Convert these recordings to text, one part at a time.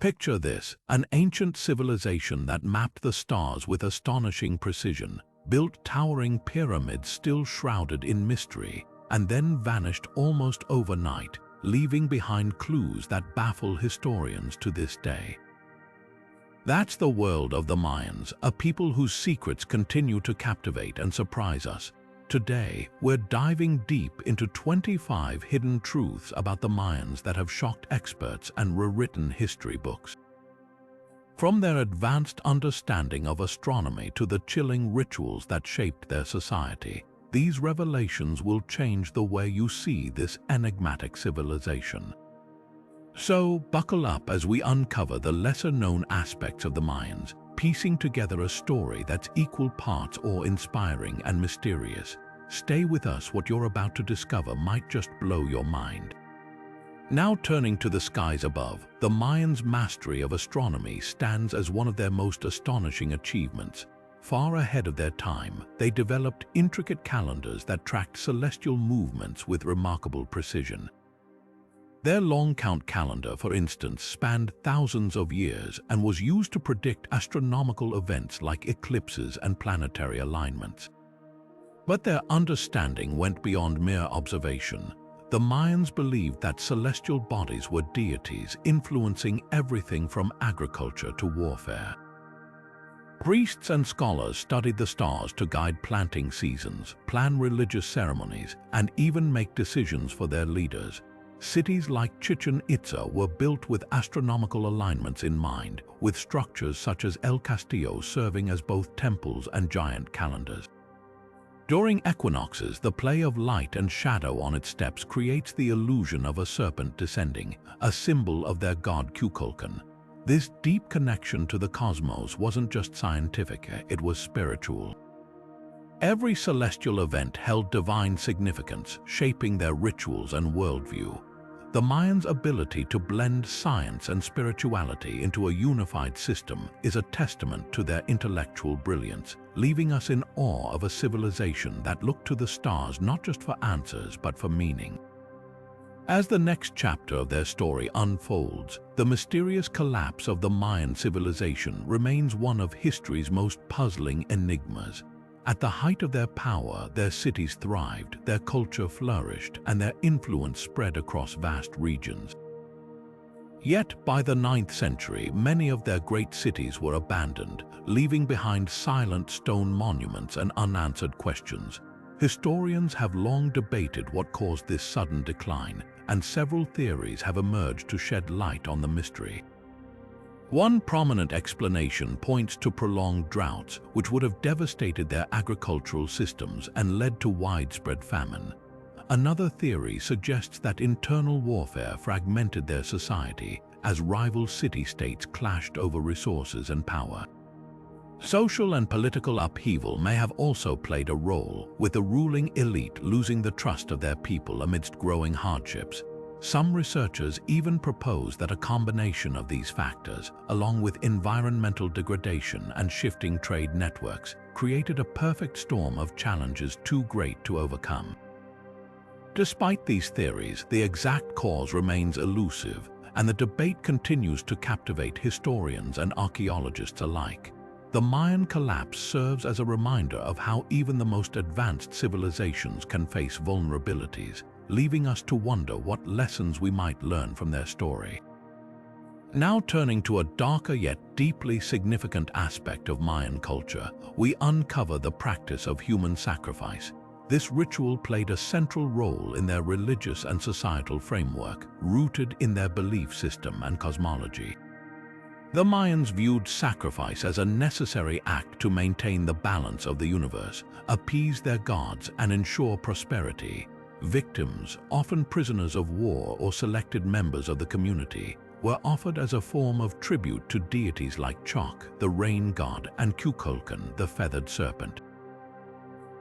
Picture this, an ancient civilization that mapped the stars with astonishing precision, built towering pyramids still shrouded in mystery, and then vanished almost overnight, leaving behind clues that baffle historians to this day. That's the world of the Mayans, a people whose secrets continue to captivate and surprise us. Today, we're diving deep into 25 hidden truths about the Mayans that have shocked experts and rewritten history books. From their advanced understanding of astronomy to the chilling rituals that shaped their society, these revelations will change the way you see this enigmatic civilization. So, buckle up as we uncover the lesser-known aspects of the Mayans, piecing together a story that's equal parts awe-inspiring and mysterious. Stay with us, what you're about to discover might just blow your mind. Now turning to the skies above, the Mayans' mastery of astronomy stands as one of their most astonishing achievements. Far ahead of their time, they developed intricate calendars that tracked celestial movements with remarkable precision. Their long count calendar, for instance, spanned thousands of years and was used to predict astronomical events like eclipses and planetary alignments. But their understanding went beyond mere observation. The Mayans believed that celestial bodies were deities influencing everything from agriculture to warfare. Priests and scholars studied the stars to guide planting seasons, plan religious ceremonies, and even make decisions for their leaders. Cities like Chichen Itza were built with astronomical alignments in mind, with structures such as El Castillo serving as both temples and giant calendars. During equinoxes, the play of light and shadow on its steps creates the illusion of a serpent descending, a symbol of their god Kukulkan. This deep connection to the cosmos wasn't just scientific, it was spiritual. Every celestial event held divine significance, shaping their rituals and worldview. The Mayans' ability to blend science and spirituality into a unified system is a testament to their intellectual brilliance, leaving us in awe of a civilization that looked to the stars not just for answers but for meaning. As the next chapter of their story unfolds, the mysterious collapse of the Mayan civilization remains one of history's most puzzling enigmas. At the height of their power, their cities thrived, their culture flourished, and their influence spread across vast regions. Yet, by the 9th century, many of their great cities were abandoned, leaving behind silent stone monuments and unanswered questions. Historians have long debated what caused this sudden decline, and several theories have emerged to shed light on the mystery. One prominent explanation points to prolonged droughts, which would have devastated their agricultural systems and led to widespread famine. Another theory suggests that internal warfare fragmented their society as rival city-states clashed over resources and power. Social and political upheaval may have also played a role, with the ruling elite losing the trust of their people amidst growing hardships. Some researchers even propose that a combination of these factors, along with environmental degradation and shifting trade networks, created a perfect storm of challenges too great to overcome. Despite these theories, the exact cause remains elusive, and the debate continues to captivate historians and archaeologists alike. The Mayan collapse serves as a reminder of how even the most advanced civilizations can face vulnerabilities, leaving us to wonder what lessons we might learn from their story. Now turning to a darker yet deeply significant aspect of Mayan culture, we uncover the practice of human sacrifice. This ritual played a central role in their religious and societal framework, rooted in their belief system and cosmology. The Mayans viewed sacrifice as a necessary act to maintain the balance of the universe, appease their gods, and ensure prosperity. Victims, often prisoners of war or selected members of the community, were offered as a form of tribute to deities like Chok, the rain god, and Kukulkan, the feathered serpent.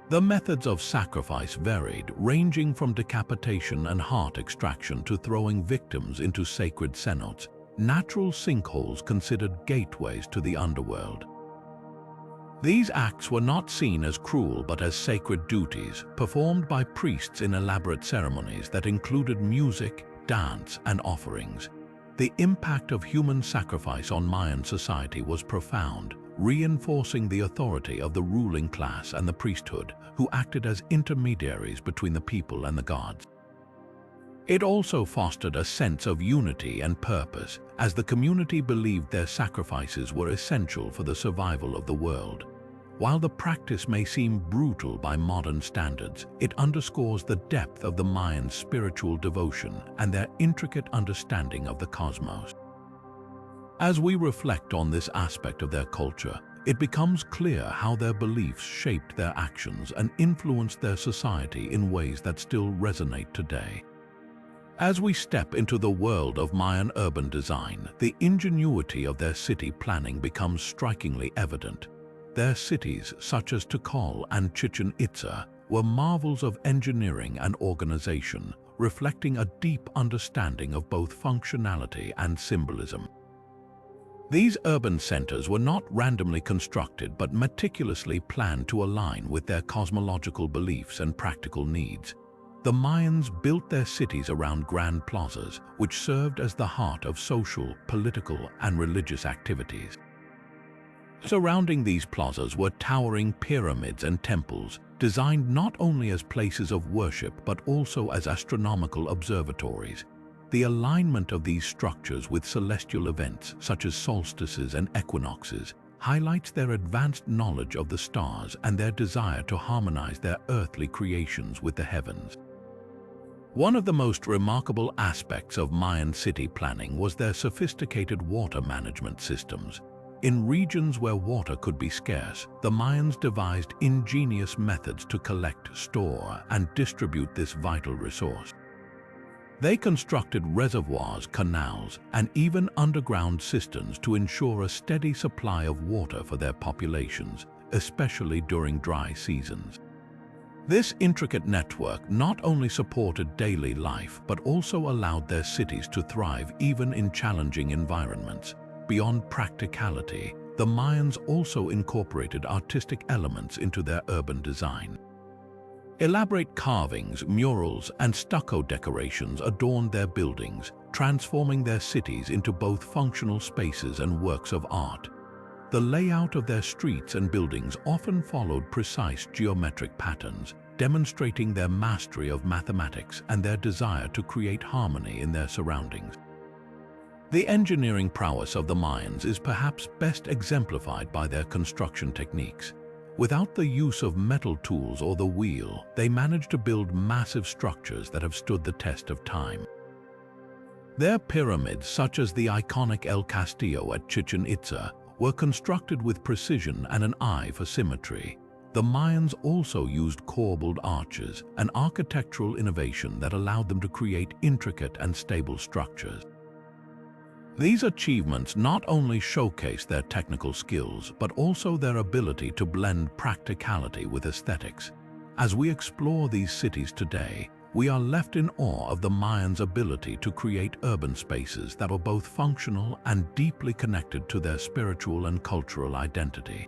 The methods of sacrifice varied, ranging from decapitation and heart extraction to throwing victims into sacred cenotes, natural sinkholes considered gateways to the underworld. These acts were not seen as cruel but as sacred duties, performed by priests in elaborate ceremonies that included music, dance, and offerings. The impact of human sacrifice on Mayan society was profound, reinforcing the authority of the ruling class and the priesthood, who acted as intermediaries between the people and the gods. It also fostered a sense of unity and purpose, as the community believed their sacrifices were essential for the survival of the world. While the practice may seem brutal by modern standards, it underscores the depth of the Mayans' spiritual devotion and their intricate understanding of the cosmos. As we reflect on this aspect of their culture, it becomes clear how their beliefs shaped their actions and influenced their society in ways that still resonate today. As we step into the world of Mayan urban design, the ingenuity of their city planning becomes strikingly evident. Their cities, such as Tikal and Chichen Itza, were marvels of engineering and organization, reflecting a deep understanding of both functionality and symbolism. These urban centers were not randomly constructed but meticulously planned to align with their cosmological beliefs and practical needs. The Mayans built their cities around grand plazas, which served as the heart of social, political, and religious activities. Surrounding these plazas were towering pyramids and temples, designed not only as places of worship but also as astronomical observatories. The alignment of these structures with celestial events, such as solstices and equinoxes, highlights their advanced knowledge of the stars and their desire to harmonize their earthly creations with the heavens. One of the most remarkable aspects of Mayan city planning was their sophisticated water management systems. In regions where water could be scarce, the Mayans devised ingenious methods to collect, store, and distribute this vital resource. They constructed reservoirs, canals, and even underground cisterns to ensure a steady supply of water for their populations, especially during dry seasons. This intricate network not only supported daily life but also allowed their cities to thrive even in challenging environments. Beyond practicality, the Mayans also incorporated artistic elements into their urban design. Elaborate carvings, murals, and stucco decorations adorned their buildings, transforming their cities into both functional spaces and works of art. The layout of their streets and buildings often followed precise geometric patterns, demonstrating their mastery of mathematics and their desire to create harmony in their surroundings. The engineering prowess of the Mayans is perhaps best exemplified by their construction techniques. Without the use of metal tools or the wheel, they managed to build massive structures that have stood the test of time. Their pyramids, such as the iconic El Castillo at Chichen Itza, were constructed with precision and an eye for symmetry. The Mayans also used corbelled arches, an architectural innovation that allowed them to create intricate and stable structures. These achievements not only showcase their technical skills, but also their ability to blend practicality with aesthetics. As we explore these cities today, we are left in awe of the Mayans' ability to create urban spaces that are both functional and deeply connected to their spiritual and cultural identity.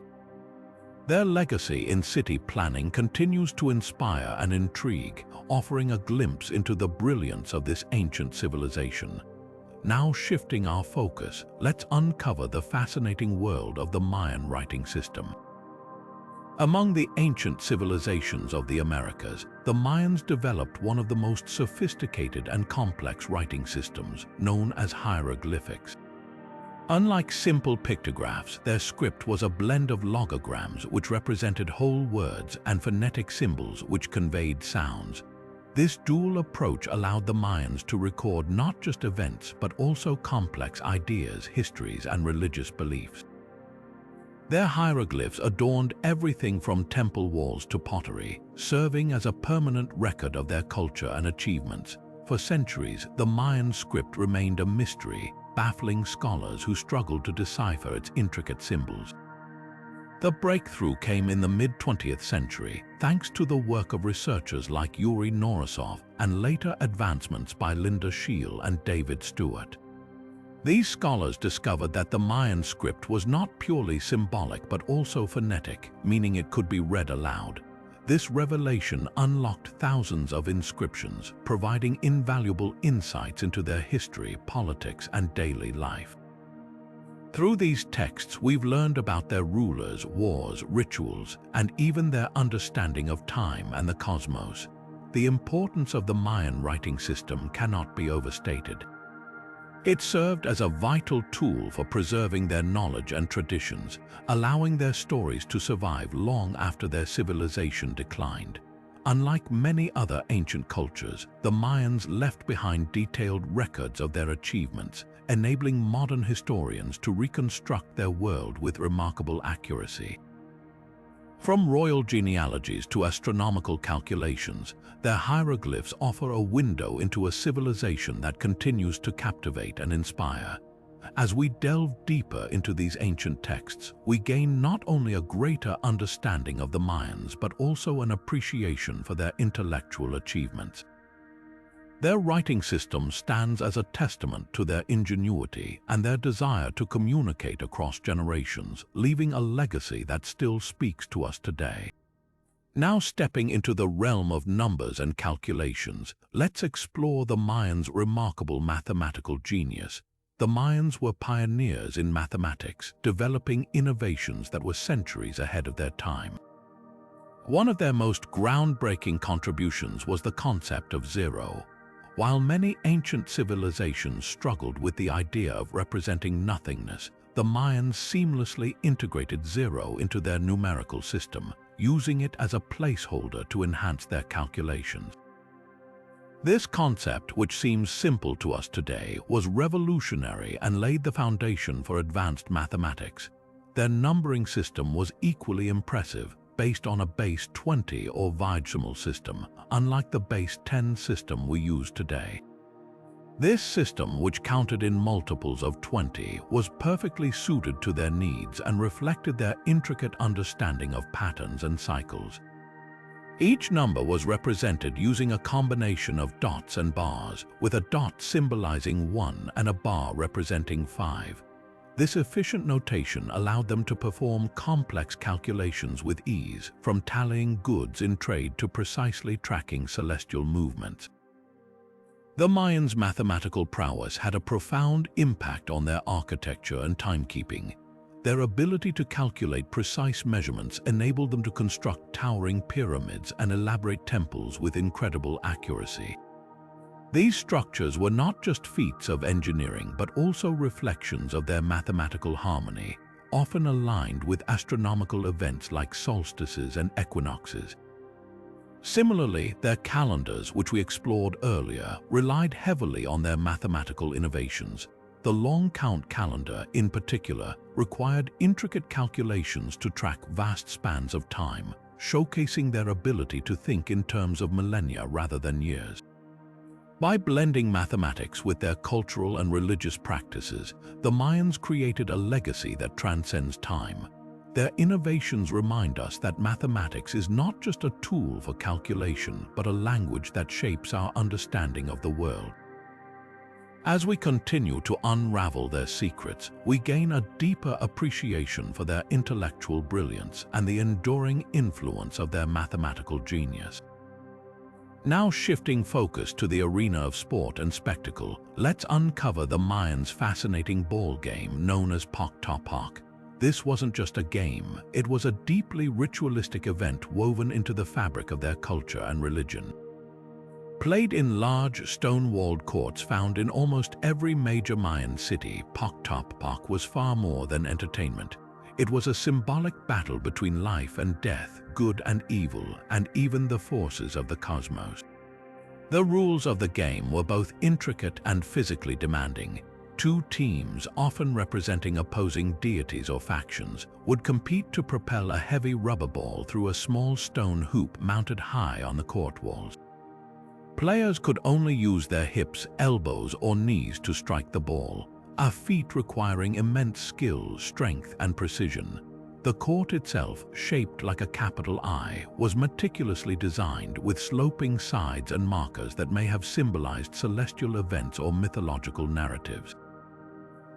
Their legacy in city planning continues to inspire and intrigue, offering a glimpse into the brilliance of this ancient civilization. Now shifting our focus, let's uncover the fascinating world of the Mayan writing system. Among the ancient civilizations of the Americas, the Mayans developed one of the most sophisticated and complex writing systems, known as hieroglyphics. Unlike simple pictographs, their script was a blend of logograms which represented whole words and phonetic symbols which conveyed sounds. This dual approach allowed the Mayans to record not just events but also complex ideas, histories, and religious beliefs. Their hieroglyphs adorned everything from temple walls to pottery, serving as a permanent record of their culture and achievements. For centuries, the Mayan script remained a mystery, baffling scholars who struggled to decipher its intricate symbols. The breakthrough came in the mid-20th century, thanks to the work of researchers like Yuri Norisov and later advancements by Linda Scheel and David Stewart. These scholars discovered that the Mayan script was not purely symbolic but also phonetic, meaning it could be read aloud. This revelation unlocked thousands of inscriptions, providing invaluable insights into their history, politics, and daily life. Through these texts, we've learned about their rulers, wars, rituals, and even their understanding of time and the cosmos. The importance of the Mayan writing system cannot be overstated. It served as a vital tool for preserving their knowledge and traditions, allowing their stories to survive long after their civilization declined. Unlike many other ancient cultures, the Mayans left behind detailed records of their achievements, enabling modern historians to reconstruct their world with remarkable accuracy. From royal genealogies to astronomical calculations, their hieroglyphs offer a window into a civilization that continues to captivate and inspire. As we delve deeper into these ancient texts, we gain not only a greater understanding of the Mayans but also an appreciation for their intellectual achievements. Their writing system stands as a testament to their ingenuity and their desire to communicate across generations, leaving a legacy that still speaks to us today. Now stepping into the realm of numbers and calculations, let's explore the Mayans' remarkable mathematical genius. The Mayans were pioneers in mathematics, developing innovations that were centuries ahead of their time. One of their most groundbreaking contributions was the concept of zero. While many ancient civilizations struggled with the idea of representing nothingness, the Mayans seamlessly integrated zero into their numerical system, using it as a placeholder to enhance their calculations. This concept, which seems simple to us today, was revolutionary and laid the foundation for advanced mathematics. Their numbering system was equally impressive, based on a base 20 or vigesimal system, unlike the base 10 system we use today. This system, which counted in multiples of 20, was perfectly suited to their needs and reflected their intricate understanding of patterns and cycles. Each number was represented using a combination of dots and bars, with a dot symbolizing 1 and a bar representing 5. This efficient notation allowed them to perform complex calculations with ease, from tallying goods in trade to precisely tracking celestial movements. The Mayans' mathematical prowess had a profound impact on their architecture and timekeeping. Their ability to calculate precise measurements enabled them to construct towering pyramids and elaborate temples with incredible accuracy. These structures were not just feats of engineering but also reflections of their mathematical harmony, often aligned with astronomical events like solstices and equinoxes. Similarly, their calendars, which we explored earlier, relied heavily on their mathematical innovations. The long count calendar, in particular, required intricate calculations to track vast spans of time, showcasing their ability to think in terms of millennia rather than years. By blending mathematics with their cultural and religious practices, the Mayans created a legacy that transcends time. Their innovations remind us that mathematics is not just a tool for calculation, but a language that shapes our understanding of the world. As we continue to unravel their secrets, we gain a deeper appreciation for their intellectual brilliance and the enduring influence of their mathematical genius. Now shifting focus to the arena of sport and spectacle, let's uncover the Mayans' fascinating ball game known as Pok-ta-Pok. This wasn't just a game, it was a deeply ritualistic event woven into the fabric of their culture and religion. Played in large, stone-walled courts found in almost every major Mayan city, Pok-ta-Pok was far more than entertainment. It was a symbolic battle between life and death, good and evil, and even the forces of the cosmos. The rules of the game were both intricate and physically demanding. Two teams, often representing opposing deities or factions, would compete to propel a heavy rubber ball through a small stone hoop mounted high on the court walls. Players could only use their hips, elbows, or knees to strike the ball, a feat requiring immense skill, strength, and precision. The court itself, shaped like a capital I, was meticulously designed with sloping sides and markers that may have symbolized celestial events or mythological narratives.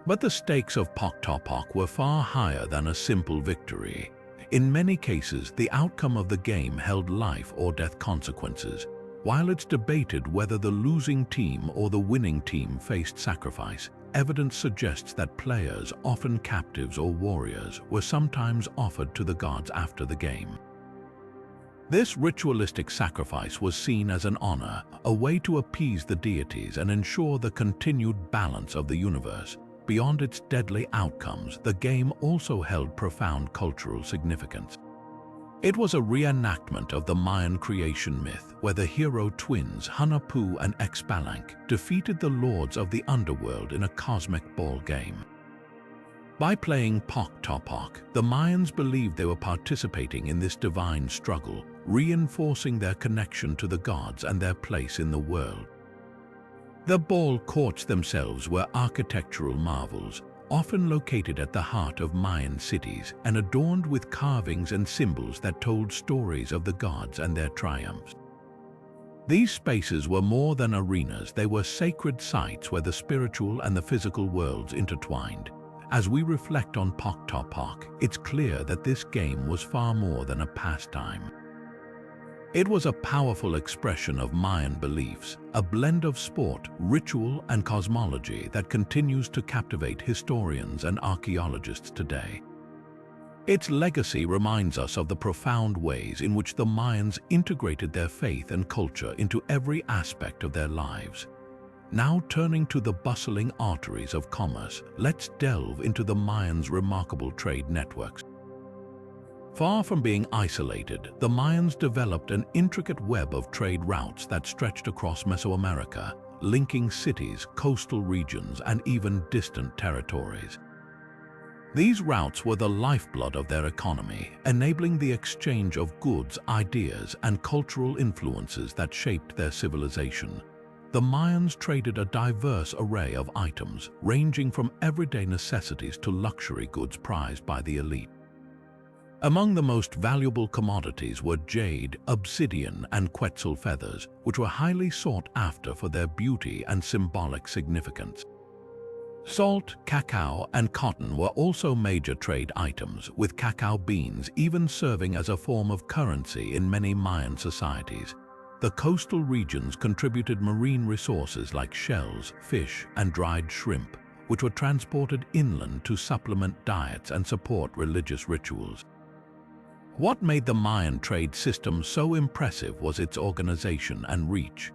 But the stakes of Pok-ta-Pok were far higher than a simple victory. In many cases, the outcome of the game held life or death consequences. While it's debated whether the losing team or the winning team faced sacrifice, evidence suggests that players, often captives or warriors, were sometimes offered to the gods after the game. This ritualistic sacrifice was seen as an honor, a way to appease the deities and ensure the continued balance of the universe. Beyond its deadly outcomes, the game also held profound cultural significance. It was a reenactment of the Mayan creation myth, where the hero twins Hunahpu and Xbalanque defeated the lords of the underworld in a cosmic ball game. By playing Pok-ta-Pok, the Mayans believed they were participating in this divine struggle, reinforcing their connection to the gods and their place in the world. The ball courts themselves were architectural marvels, often located at the heart of Mayan cities and adorned with carvings and symbols that told stories of the gods and their triumphs. These spaces were more than arenas, they were sacred sites where the spiritual and the physical worlds intertwined. As we reflect on Pok-ta-Pok, it's clear that this game was far more than a pastime. It was a powerful expression of Mayan beliefs, a blend of sport, ritual, and cosmology that continues to captivate historians and archaeologists today. Its legacy reminds us of the profound ways in which the Mayans integrated their faith and culture into every aspect of their lives. Now turning to the bustling arteries of commerce, let's delve into the Mayans' remarkable trade networks. Far from being isolated, the Mayans developed an intricate web of trade routes that stretched across Mesoamerica, linking cities, coastal regions, and even distant territories. These routes were the lifeblood of their economy, enabling the exchange of goods, ideas, and cultural influences that shaped their civilization. The Mayans traded a diverse array of items, ranging from everyday necessities to luxury goods prized by the elite. Among the most valuable commodities were jade, obsidian, and quetzal feathers, which were highly sought after for their beauty and symbolic significance. Salt, cacao, and cotton were also major trade items, with cacao beans even serving as a form of currency in many Mayan societies. The coastal regions contributed marine resources like shells, fish, and dried shrimp, which were transported inland to supplement diets and support religious rituals. What made the Mayan trade system so impressive was its organization and reach.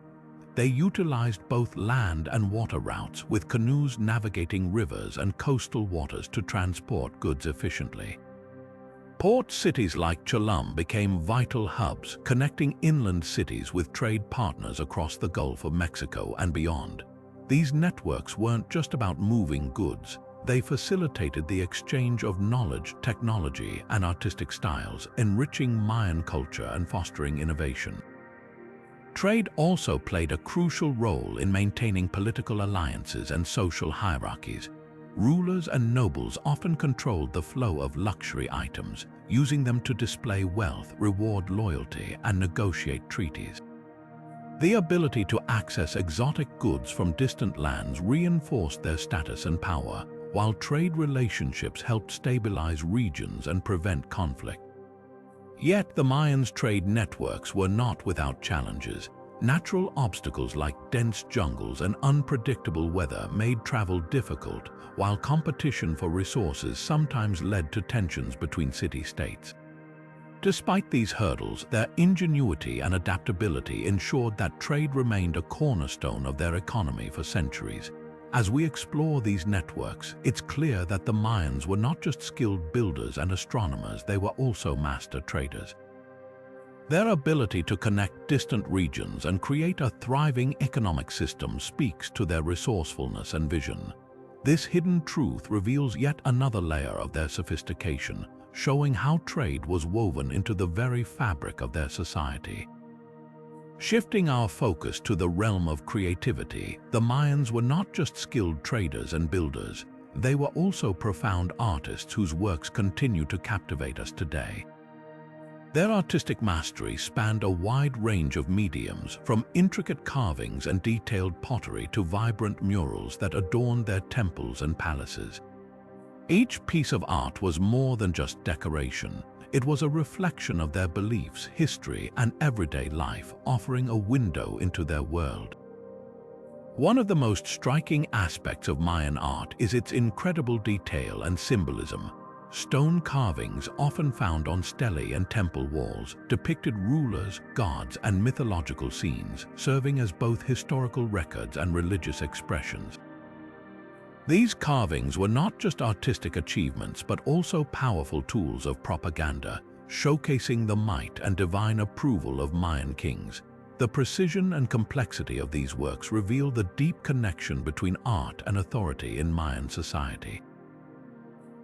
They utilized both land and water routes, with canoes navigating rivers and coastal waters to transport goods efficiently. Port cities like Cholum became vital hubs, connecting inland cities with trade partners across the Gulf of Mexico and beyond. These networks weren't just about moving goods. They facilitated the exchange of knowledge, technology, and artistic styles, enriching Mayan culture and fostering innovation. Trade also played a crucial role in maintaining political alliances and social hierarchies. Rulers and nobles often controlled the flow of luxury items, using them to display wealth, reward loyalty, and negotiate treaties. The ability to access exotic goods from distant lands reinforced their status and power, while trade relationships helped stabilize regions and prevent conflict. Yet the Mayans' trade networks were not without challenges. Natural obstacles like dense jungles and unpredictable weather made travel difficult, while competition for resources sometimes led to tensions between city-states. Despite these hurdles, their ingenuity and adaptability ensured that trade remained a cornerstone of their economy for centuries. As we explore these networks, it's clear that the Mayans were not just skilled builders and astronomers, they were also master traders. Their ability to connect distant regions and create a thriving economic system speaks to their resourcefulness and vision. This hidden truth reveals yet another layer of their sophistication, showing how trade was woven into the very fabric of their society. Shifting our focus to the realm of creativity, the Mayans were not just skilled traders and builders, they were also profound artists whose works continue to captivate us today. Their artistic mastery spanned a wide range of mediums, from intricate carvings and detailed pottery to vibrant murals that adorned their temples and palaces. Each piece of art was more than just decoration. It was a reflection of their beliefs, history, and everyday life, offering a window into their world. One of the most striking aspects of Mayan art is its incredible detail and symbolism. Stone carvings, often found on stelae and temple walls, depicted rulers, gods, and mythological scenes, serving as both historical records and religious expressions. These carvings were not just artistic achievements but also powerful tools of propaganda, showcasing the might and divine approval of Mayan kings. The precision and complexity of these works reveal the deep connection between art and authority in Mayan society.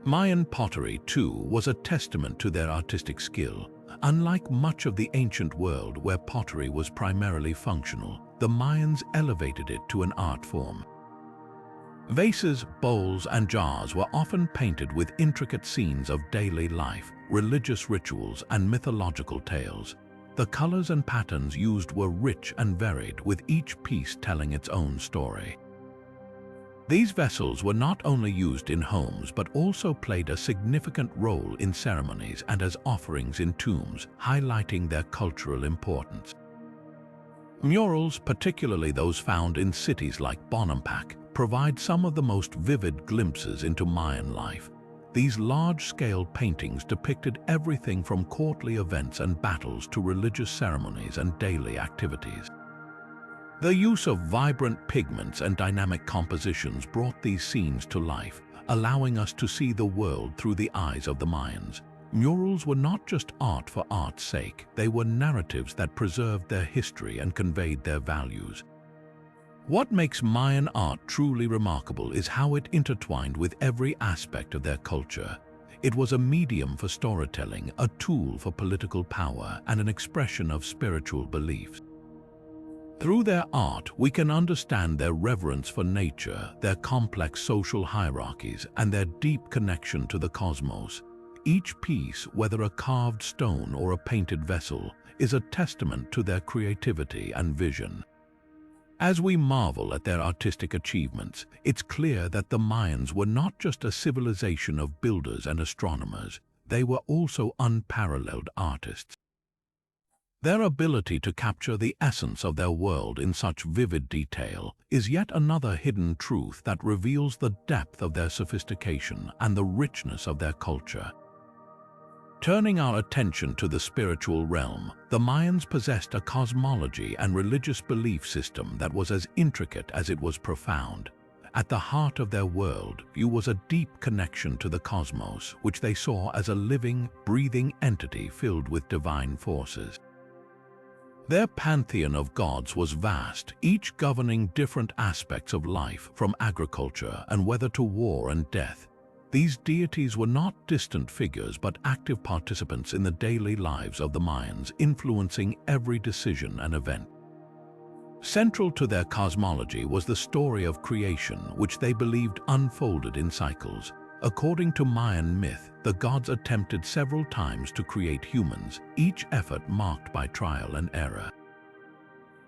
Mayan pottery, too, was a testament to their artistic skill. Unlike much of the ancient world where pottery was primarily functional, the Mayans elevated it to an art form. Vases, bowls, and jars were often painted with intricate scenes of daily life, religious rituals, and mythological tales. The colors and patterns used were rich and varied, with each piece telling its own story. These vessels were not only used in homes but also played a significant role in ceremonies and as offerings in tombs, highlighting their cultural importance. Murals, particularly those found in cities like Bonampak, provide some of the most vivid glimpses into Mayan life. These large-scale paintings depicted everything from courtly events and battles to religious ceremonies and daily activities. The use of vibrant pigments and dynamic compositions brought these scenes to life, allowing us to see the world through the eyes of the Mayans. Murals were not just art for art's sake, they were narratives that preserved their history and conveyed their values. What makes Mayan art truly remarkable is how it intertwined with every aspect of their culture. It was a medium for storytelling, a tool for political power, and an expression of spiritual beliefs. Through their art, we can understand their reverence for nature, their complex social hierarchies, and their deep connection to the cosmos. Each piece, whether a carved stone or a painted vessel, is a testament to their creativity and vision. As we marvel at their artistic achievements, it's clear that the Mayans were not just a civilization of builders and astronomers, they were also unparalleled artists. Their ability to capture the essence of their world in such vivid detail is yet another hidden truth that reveals the depth of their sophistication and the richness of their culture. Turning our attention to the spiritual realm, the Mayans possessed a cosmology and religious belief system that was as intricate as it was profound. At the heart of their worldview was a deep connection to the cosmos, which they saw as a living, breathing entity filled with divine forces. Their pantheon of gods was vast, each governing different aspects of life, from agriculture and weather to war and death. These deities were not distant figures but active participants in the daily lives of the Mayans, influencing every decision and event. Central to their cosmology was the story of creation, which they believed unfolded in cycles. According to Mayan myth, the gods attempted several times to create humans, each effort marked by trial and error.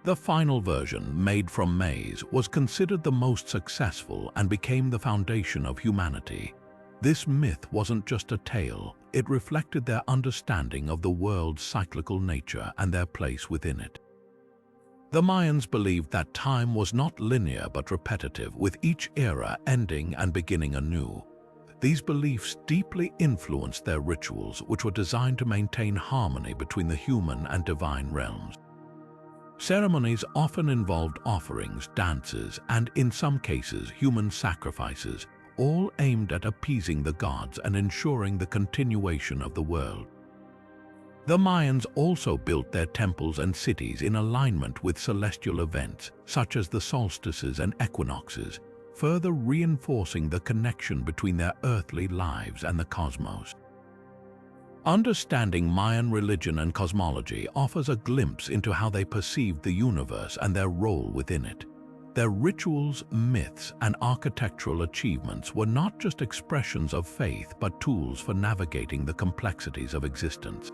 The final version, made from maize, was considered the most successful and became the foundation of humanity. This myth wasn't just a tale, it reflected their understanding of the world's cyclical nature and their place within it. The Mayans believed that time was not linear but repetitive, with each era ending and beginning anew. These beliefs deeply influenced their rituals, which were designed to maintain harmony between the human and divine realms. Ceremonies often involved offerings, dances, and, in some cases, human sacrifices, all aimed at appeasing the gods and ensuring the continuation of the world. The Mayans also built their temples and cities in alignment with celestial events, such as the solstices and equinoxes, further reinforcing the connection between their earthly lives and the cosmos. Understanding Mayan religion and cosmology offers a glimpse into how they perceived the universe and their role within it. Their rituals, myths, and architectural achievements were not just expressions of faith but tools for navigating the complexities of existence.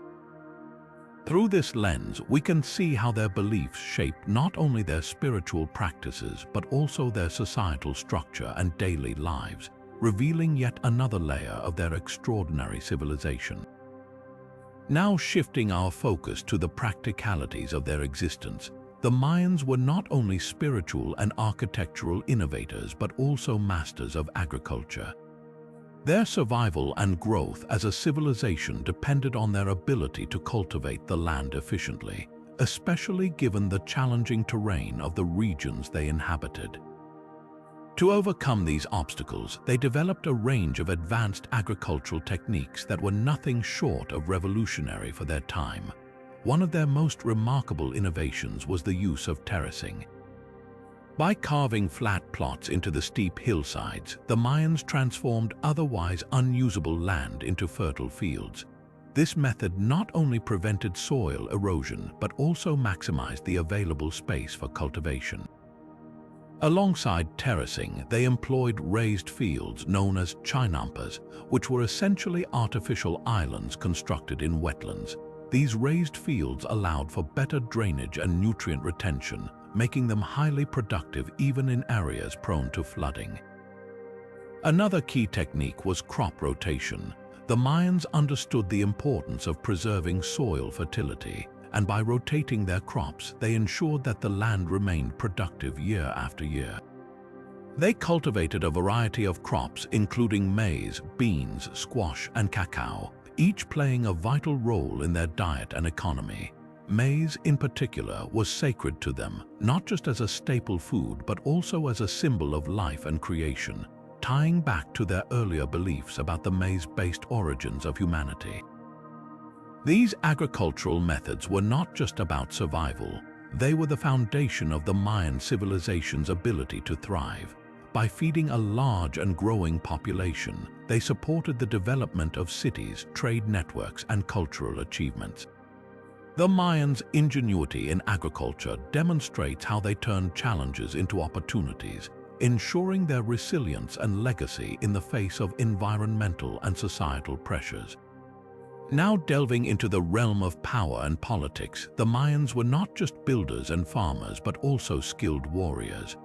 Through this lens, we can see how their beliefs shaped not only their spiritual practices but also their societal structure and daily lives, revealing yet another layer of their extraordinary civilization. Now shifting our focus to the practicalities of their existence, the Mayans were not only spiritual and architectural innovators but also masters of agriculture. Their survival and growth as a civilization depended on their ability to cultivate the land efficiently, especially given the challenging terrain of the regions they inhabited. To overcome these obstacles, they developed a range of advanced agricultural techniques that were nothing short of revolutionary for their time. One of their most remarkable innovations was the use of terracing. By carving flat plots into the steep hillsides, the Mayans transformed otherwise unusable land into fertile fields. This method not only prevented soil erosion but also maximized the available space for cultivation. Alongside terracing, they employed raised fields known as chinampas, which were essentially artificial islands constructed in wetlands. These raised fields allowed for better drainage and nutrient retention, making them highly productive even in areas prone to flooding. Another key technique was crop rotation. The Mayans understood the importance of preserving soil fertility, and by rotating their crops, they ensured that the land remained productive year after year. They cultivated a variety of crops including maize, beans, squash, and cacao, each playing a vital role in their diet and economy. Maize, in particular, was sacred to them, not just as a staple food but also as a symbol of life and creation, tying back to their earlier beliefs about the maize-based origins of humanity. These agricultural methods were not just about survival, they were the foundation of the Mayan civilization's ability to thrive. By feeding a large and growing population, they supported the development of cities, trade networks, and cultural achievements. The Mayans' ingenuity in agriculture demonstrates how they turned challenges into opportunities, ensuring their resilience and legacy in the face of environmental and societal pressures. Now delving into the realm of power and politics, the Mayans were not just builders and farmers but also skilled warriors.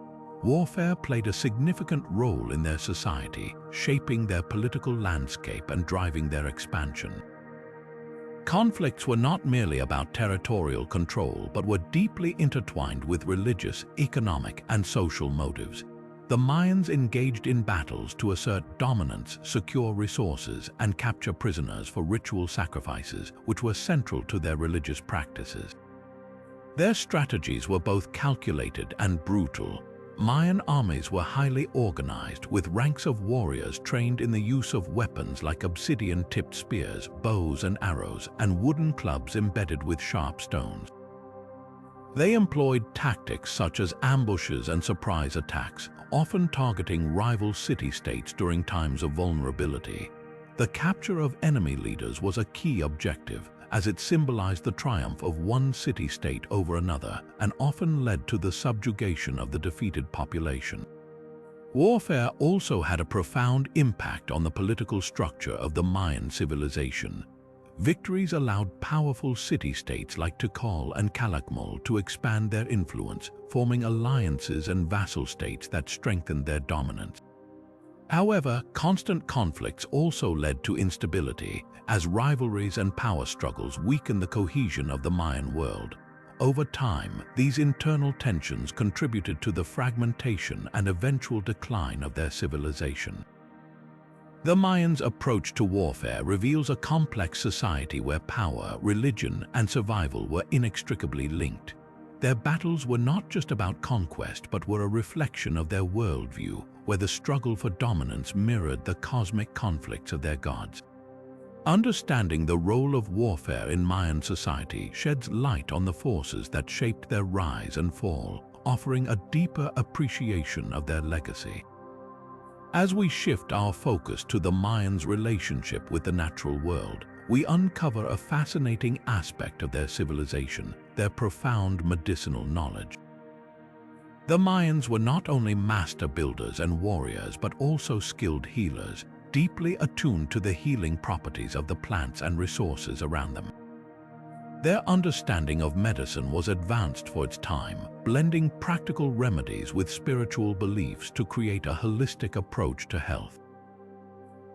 Warfare played a significant role in their society, shaping their political landscape and driving their expansion. Conflicts were not merely about territorial control but were deeply intertwined with religious, economic, and social motives. The Mayans engaged in battles to assert dominance, secure resources, and capture prisoners for ritual sacrifices, which were central to their religious practices. Their strategies were both calculated and brutal. Mayan armies were highly organized, with ranks of warriors trained in the use of weapons like obsidian-tipped spears, bows and arrows, and wooden clubs embedded with sharp stones. They employed tactics such as ambushes and surprise attacks, often targeting rival city-states during times of vulnerability. The capture of enemy leaders was a key objective, as it symbolized the triumph of one city-state over another and often led to the subjugation of the defeated population. Warfare also had a profound impact on the political structure of the Mayan civilization. Victories allowed powerful city-states like Tikal and Calakmul to expand their influence, forming alliances and vassal states that strengthened their dominance. However, constant conflicts also led to instability, as rivalries and power struggles weakened the cohesion of the Mayan world. Over time, these internal tensions contributed to the fragmentation and eventual decline of their civilization. The Mayans' approach to warfare reveals a complex society where power, religion, and survival were inextricably linked. Their battles were not just about conquest but were a reflection of their worldview, where the struggle for dominance mirrored the cosmic conflicts of their gods. Understanding the role of warfare in Mayan society sheds light on the forces that shaped their rise and fall, offering a deeper appreciation of their legacy. As we shift our focus to the Mayans' relationship with the natural world, we uncover a fascinating aspect of their civilization, their profound medicinal knowledge. The Mayans were not only master builders and warriors but also skilled healers, deeply attuned to the healing properties of the plants and resources around them. Their understanding of medicine was advanced for its time, blending practical remedies with spiritual beliefs to create a holistic approach to health.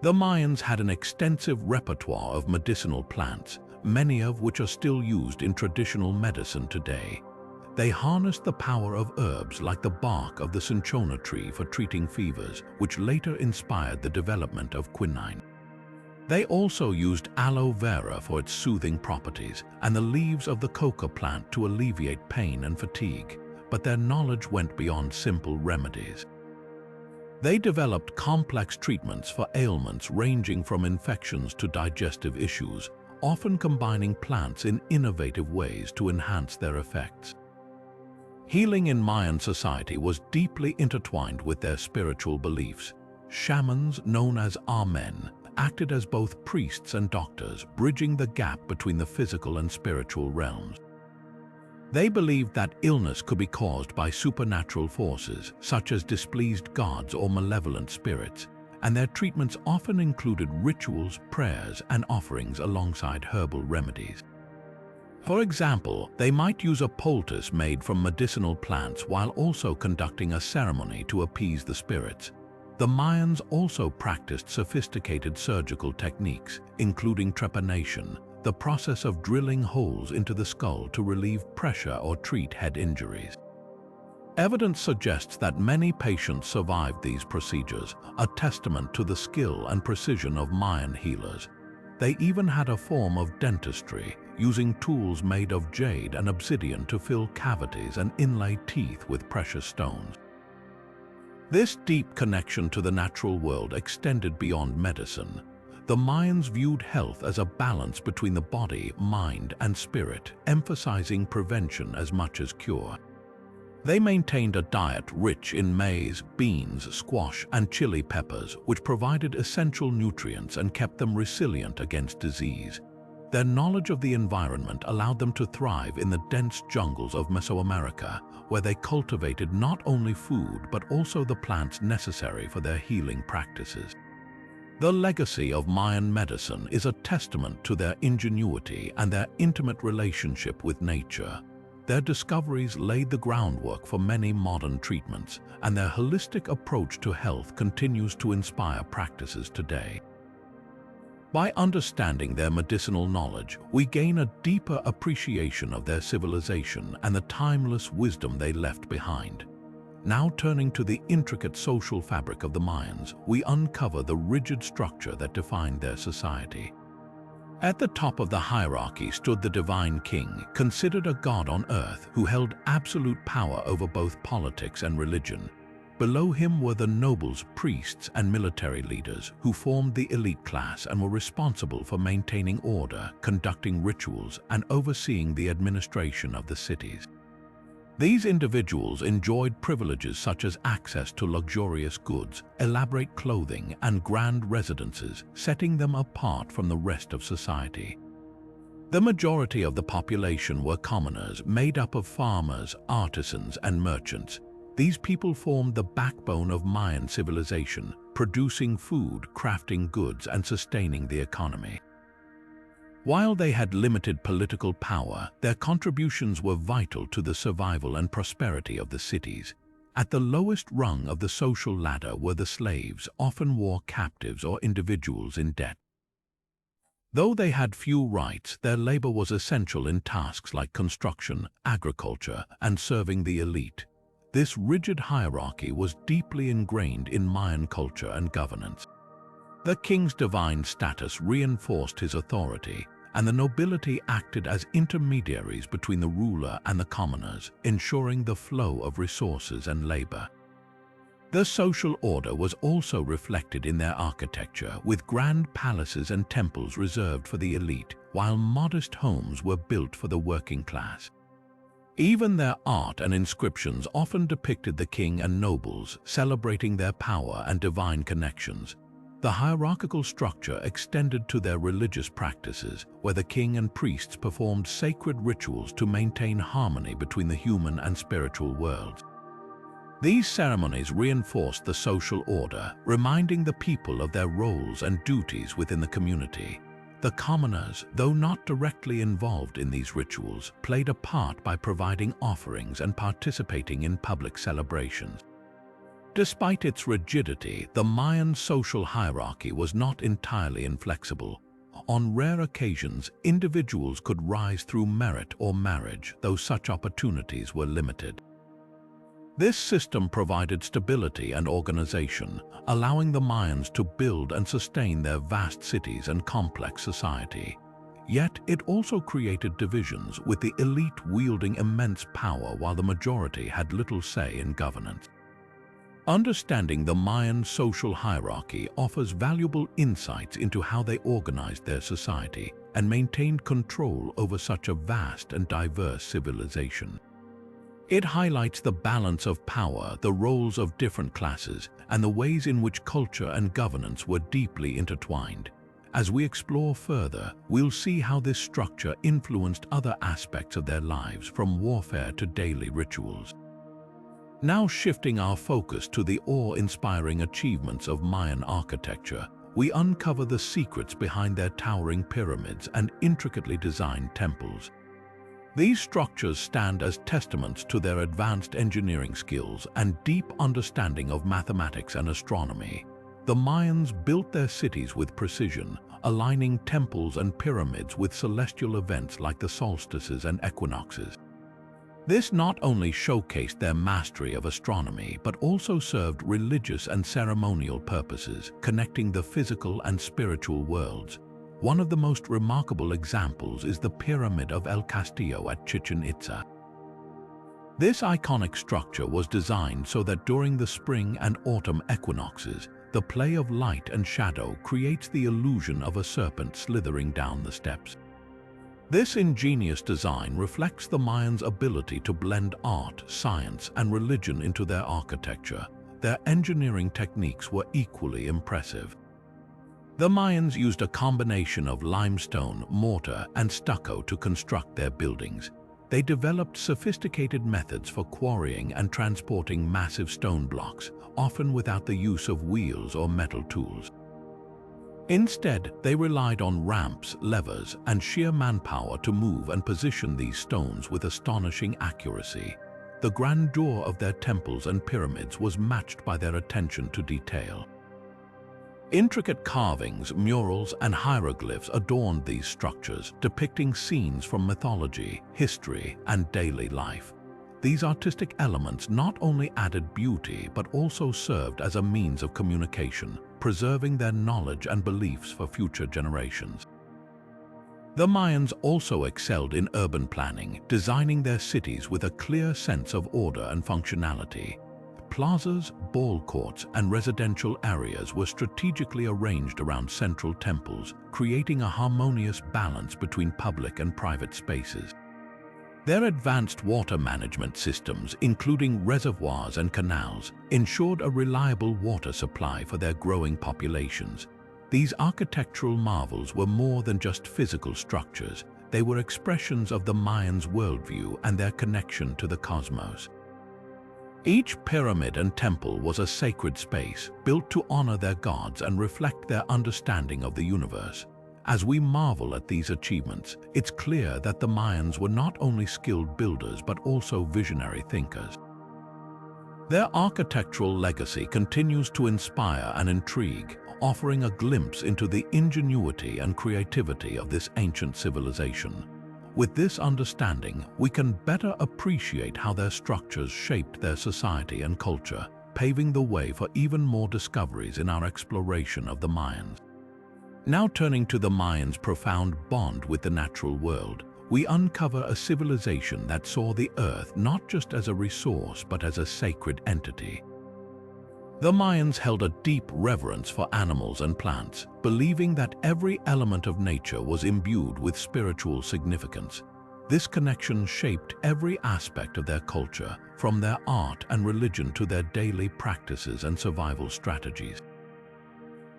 The Mayans had an extensive repertoire of medicinal plants, many of which are still used in traditional medicine today. They harnessed the power of herbs like the bark of the cinchona tree for treating fevers, which later inspired the development of quinine. They also used aloe vera for its soothing properties and the leaves of the coca plant to alleviate pain and fatigue, but their knowledge went beyond simple remedies. They developed complex treatments for ailments ranging from infections to digestive issues, often combining plants in innovative ways to enhance their effects. Healing in Mayan society was deeply intertwined with their spiritual beliefs. Shamans, known as Amen, acted as both priests and doctors, bridging the gap between the physical and spiritual realms. They believed that illness could be caused by supernatural forces, such as displeased gods or malevolent spirits, and their treatments often included rituals, prayers, and offerings alongside herbal remedies. For example, they might use a poultice made from medicinal plants while also conducting a ceremony to appease the spirits. The Mayans also practiced sophisticated surgical techniques, including trepanation, the process of drilling holes into the skull to relieve pressure or treat head injuries. Evidence suggests that many patients survived these procedures, a testament to the skill and precision of Mayan healers. They even had a form of dentistry, using tools made of jade and obsidian to fill cavities and inlay teeth with precious stones. This deep connection to the natural world extended beyond medicine. The Mayans viewed health as a balance between the body, mind, and spirit, emphasizing prevention as much as cure. They maintained a diet rich in maize, beans, squash, and chili peppers, which provided essential nutrients and kept them resilient against disease. Their knowledge of the environment allowed them to thrive in the dense jungles of Mesoamerica, where they cultivated not only food but also the plants necessary for their healing practices. The legacy of Mayan medicine is a testament to their ingenuity and their intimate relationship with nature. Their discoveries laid the groundwork for many modern treatments, and their holistic approach to health continues to inspire practices today. By understanding their medicinal knowledge, we gain a deeper appreciation of their civilization and the timeless wisdom they left behind. Now turning to the intricate social fabric of the Mayans, we uncover the rigid structure that defined their society. At the top of the hierarchy stood the divine king, considered a god on earth who held absolute power over both politics and religion. Below him were the nobles, priests, and military leaders who formed the elite class and were responsible for maintaining order, conducting rituals, and overseeing the administration of the cities. These individuals enjoyed privileges such as access to luxurious goods, elaborate clothing, and grand residences, setting them apart from the rest of society. The majority of the population were commoners, made up of farmers, artisans, and merchants. These people formed the backbone of Mayan civilization, producing food, crafting goods, and sustaining the economy. While they had limited political power, their contributions were vital to the survival and prosperity of the cities. At the lowest rung of the social ladder were the slaves, often war captives or individuals in debt. Though they had few rights, their labor was essential in tasks like construction, agriculture, and serving the elite. This rigid hierarchy was deeply ingrained in Mayan culture and governance. The king's divine status reinforced his authority, and the nobility acted as intermediaries between the ruler and the commoners, ensuring the flow of resources and labor. The social order was also reflected in their architecture, with grand palaces and temples reserved for the elite, while modest homes were built for the working class. Even their art and inscriptions often depicted the king and nobles, celebrating their power and divine connections. The hierarchical structure extended to their religious practices, where the king and priests performed sacred rituals to maintain harmony between the human and spiritual worlds. These ceremonies reinforced the social order, reminding the people of their roles and duties within the community. The commoners, though not directly involved in these rituals, played a part by providing offerings and participating in public celebrations. Despite its rigidity, the Mayan social hierarchy was not entirely inflexible. On rare occasions, individuals could rise through merit or marriage, though such opportunities were limited. This system provided stability and organization, allowing the Mayans to build and sustain their vast cities and complex society. Yet it also created divisions, with the elite wielding immense power while the majority had little say in governance. Understanding the Mayan social hierarchy offers valuable insights into how they organized their society and maintained control over such a vast and diverse civilization. It highlights the balance of power, the roles of different classes, and the ways in which culture and governance were deeply intertwined. As we explore further, we'll see how this structure influenced other aspects of their lives, from warfare to daily rituals. Now shifting our focus to the awe-inspiring achievements of Mayan architecture, we uncover the secrets behind their towering pyramids and intricately designed temples. These structures stand as testaments to their advanced engineering skills and deep understanding of mathematics and astronomy. The Mayans built their cities with precision, aligning temples and pyramids with celestial events like the solstices and equinoxes. This not only showcased their mastery of astronomy, but also served religious and ceremonial purposes, connecting the physical and spiritual worlds. One of the most remarkable examples is the Pyramid of El Castillo at Chichen Itza. This iconic structure was designed so that during the spring and autumn equinoxes, the play of light and shadow creates the illusion of a serpent slithering down the steps. This ingenious design reflects the Mayans' ability to blend art, science, and religion into their architecture. Their engineering techniques were equally impressive. The Mayans used a combination of limestone, mortar, and stucco to construct their buildings. They developed sophisticated methods for quarrying and transporting massive stone blocks, often without the use of wheels or metal tools. Instead, they relied on ramps, levers, and sheer manpower to move and position these stones with astonishing accuracy. The grandeur of their temples and pyramids was matched by their attention to detail. Intricate carvings, murals, and hieroglyphs adorned these structures, depicting scenes from mythology, history, and daily life. These artistic elements not only added beauty but also served as a means of communication, preserving their knowledge and beliefs for future generations. The Mayans also excelled in urban planning, designing their cities with a clear sense of order and functionality. Plazas, ball courts, and residential areas were strategically arranged around central temples, creating a harmonious balance between public and private spaces. Their advanced water management systems, including reservoirs and canals, ensured a reliable water supply for their growing populations. These architectural marvels were more than just physical structures. They were expressions of the Mayans' worldview and their connection to the cosmos. Each pyramid and temple was a sacred space, built to honor their gods and reflect their understanding of the universe. As we marvel at these achievements, it's clear that the Mayans were not only skilled builders but also visionary thinkers. Their architectural legacy continues to inspire and intrigue, offering a glimpse into the ingenuity and creativity of this ancient civilization. With this understanding, we can better appreciate how their structures shaped their society and culture, paving the way for even more discoveries in our exploration of the Mayans. Now turning to the Mayans' profound bond with the natural world, we uncover a civilization that saw the Earth not just as a resource but as a sacred entity. The Mayans held a deep reverence for animals and plants, believing that every element of nature was imbued with spiritual significance. This connection shaped every aspect of their culture, from their art and religion to their daily practices and survival strategies.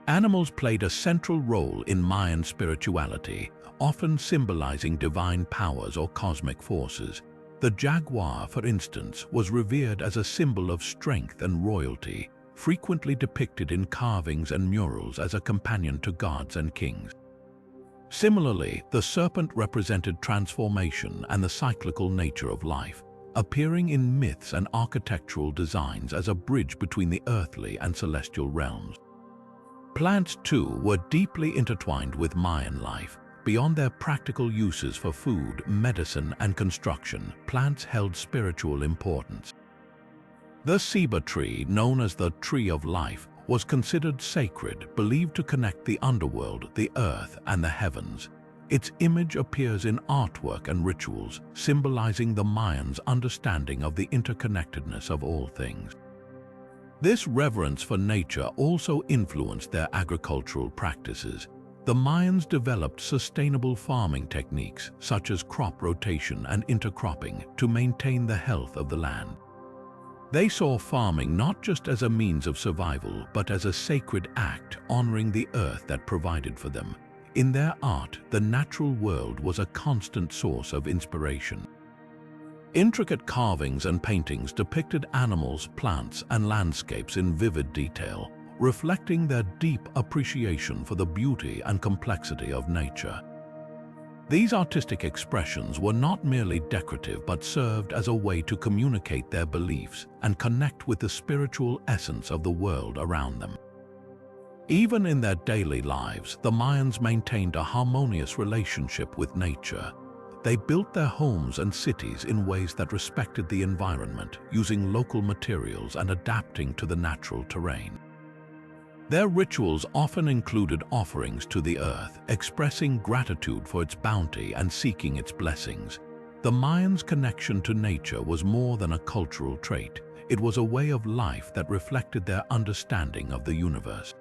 Animals played a central role in Mayan spirituality, often symbolizing divine powers or cosmic forces. The jaguar, for instance, was revered as a symbol of strength and royalty, frequently depicted in carvings and murals as a companion to gods and kings. Similarly, the serpent represented transformation and the cyclical nature of life, appearing in myths and architectural designs as a bridge between the earthly and celestial realms. Plants, too, were deeply intertwined with Mayan life. Beyond their practical uses for food, medicine, and construction, plants held spiritual importance. The ceiba tree, known as the Tree of Life, was considered sacred, believed to connect the underworld, the earth, and the heavens. Its image appears in artwork and rituals, symbolizing the Mayans' understanding of the interconnectedness of all things. This reverence for nature also influenced their agricultural practices. The Mayans developed sustainable farming techniques, such as crop rotation and intercropping, to maintain the health of the land. They saw farming not just as a means of survival, but as a sacred act, honoring the earth that provided for them. In their art, the natural world was a constant source of inspiration. Intricate carvings and paintings depicted animals, plants, and landscapes in vivid detail, reflecting their deep appreciation for the beauty and complexity of nature. These artistic expressions were not merely decorative but served as a way to communicate their beliefs and connect with the spiritual essence of the world around them. Even in their daily lives, the Mayans maintained a harmonious relationship with nature. They built their homes and cities in ways that respected the environment, using local materials and adapting to the natural terrain. Their rituals often included offerings to the earth, expressing gratitude for its bounty and seeking its blessings. The Mayans' connection to nature was more than a cultural trait. It was a way of life that reflected their understanding of the universe.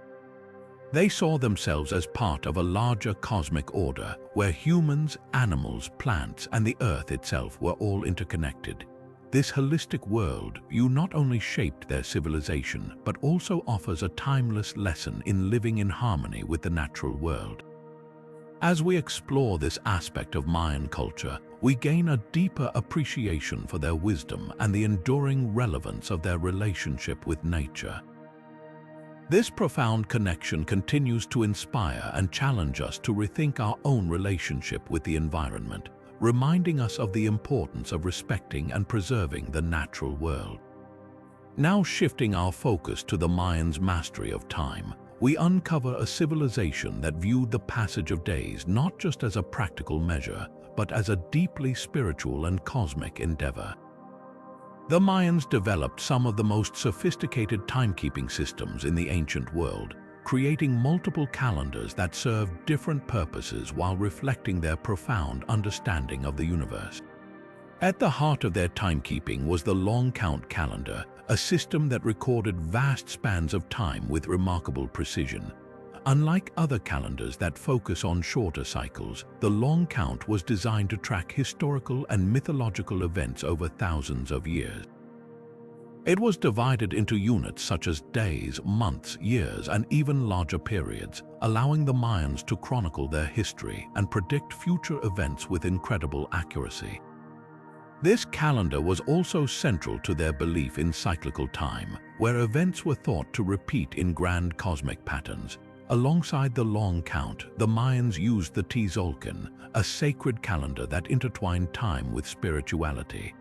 They saw themselves as part of a larger cosmic order, where humans, animals, plants, and the earth itself were all interconnected. This holistic world view not only shaped their civilization, but also offers a timeless lesson in living in harmony with the natural world. As we explore this aspect of Mayan culture, we gain a deeper appreciation for their wisdom and the enduring relevance of their relationship with nature. This profound connection continues to inspire and challenge us to rethink our own relationship with the environment, reminding us of the importance of respecting and preserving the natural world. Now shifting our focus to the Mayans' mastery of time, we uncover a civilization that viewed the passage of days not just as a practical measure, but as a deeply spiritual and cosmic endeavor. The Mayans developed some of the most sophisticated timekeeping systems in the ancient world, creating multiple calendars that served different purposes while reflecting their profound understanding of the universe. At the heart of their timekeeping was the long count calendar, a system that recorded vast spans of time with remarkable precision. Unlike other calendars that focus on shorter cycles, the long count was designed to track historical and mythological events over thousands of years. It was divided into units such as days, months, years, and even larger periods, allowing the Mayans to chronicle their history and predict future events with incredible accuracy. This calendar was also central to their belief in cyclical time, where events were thought to repeat in grand cosmic patterns. Alongside the long count, the Mayans used the Tzolk'in, a sacred calendar that intertwined time with spirituality.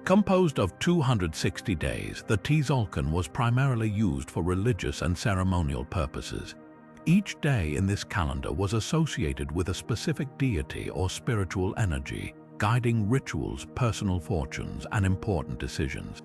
Composed of 260 days, the Tzolk'in was primarily used for religious and ceremonial purposes. Each day in this calendar was associated with a specific deity or spiritual energy, guiding rituals, personal fortunes, and important decisions.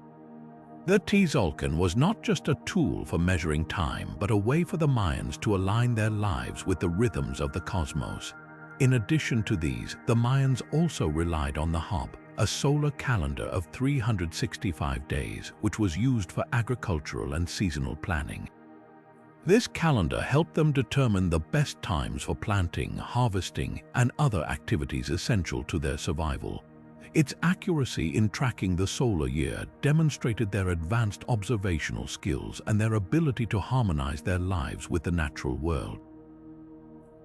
The Tzolk'in was not just a tool for measuring time, but a way for the Mayans to align their lives with the rhythms of the cosmos. In addition to these, the Mayans also relied on the Hob, a solar calendar of 365 days, which was used for agricultural and seasonal planning. This calendar helped them determine the best times for planting, harvesting, and other activities essential to their survival. Its accuracy in tracking the solar year demonstrated their advanced observational skills and their ability to harmonize their lives with the natural world.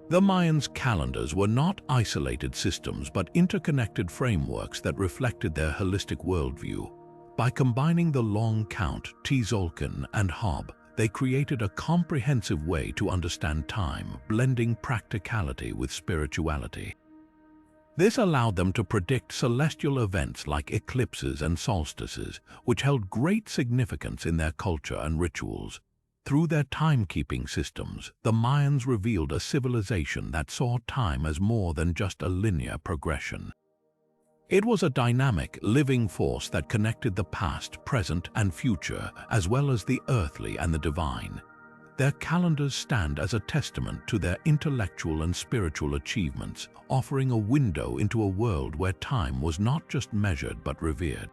The Mayans' calendars were not isolated systems but interconnected frameworks that reflected their holistic worldview. By combining the long count, Tzolk'in, and Hob, they created a comprehensive way to understand time, blending practicality with spirituality. This allowed them to predict celestial events like eclipses and solstices, which held great significance in their culture and rituals. Through their timekeeping systems, the Mayans revealed a civilization that saw time as more than just a linear progression. It was a dynamic, living force that connected the past, present, and future, as well as the earthly and the divine. Their calendars stand as a testament to their intellectual and spiritual achievements, offering a window into a world where time was not just measured but revered.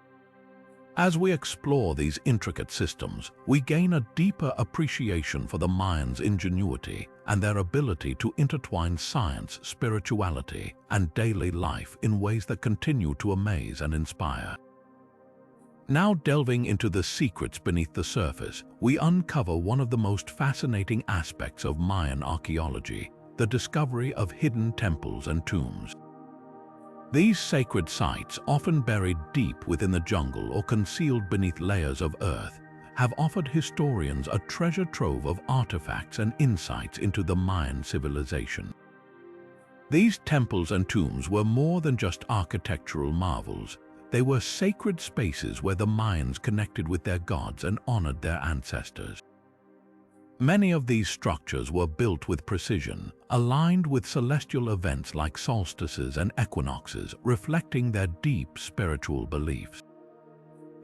As we explore these intricate systems, we gain a deeper appreciation for the Mayans' ingenuity and their ability to intertwine science, spirituality, and daily life in ways that continue to amaze and inspire. Now delving into the secrets beneath the surface, we uncover one of the most fascinating aspects of Mayan archaeology, the discovery of hidden temples and tombs. These sacred sites, often buried deep within the jungle or concealed beneath layers of earth, have offered historians a treasure trove of artifacts and insights into the Mayan civilization. These temples and tombs were more than just architectural marvels. They were sacred spaces where the Mayans connected with their gods and honored their ancestors. Many of these structures were built with precision, aligned with celestial events like solstices and equinoxes, reflecting their deep spiritual beliefs.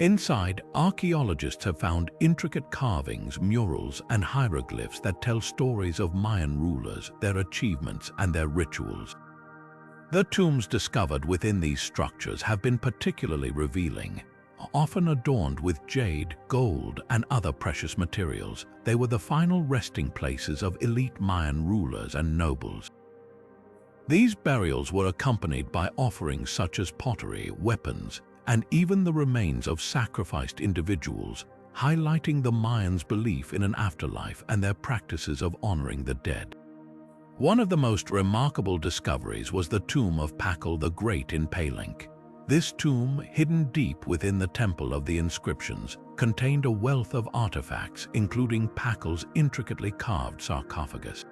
Inside, archaeologists have found intricate carvings, murals, and hieroglyphs that tell stories of Mayan rulers, their achievements, and their rituals. The tombs discovered within these structures have been particularly revealing. Often adorned with jade, gold, and other precious materials, they were the final resting places of elite Mayan rulers and nobles. These burials were accompanied by offerings such as pottery, weapons, and even the remains of sacrificed individuals, highlighting the Mayans' belief in an afterlife and their practices of honoring the dead. One of the most remarkable discoveries was the tomb of Pakal the Great in Palenque. This tomb, hidden deep within the Temple of the Inscriptions, contained a wealth of artifacts, including Pakal's intricately carved sarcophagus.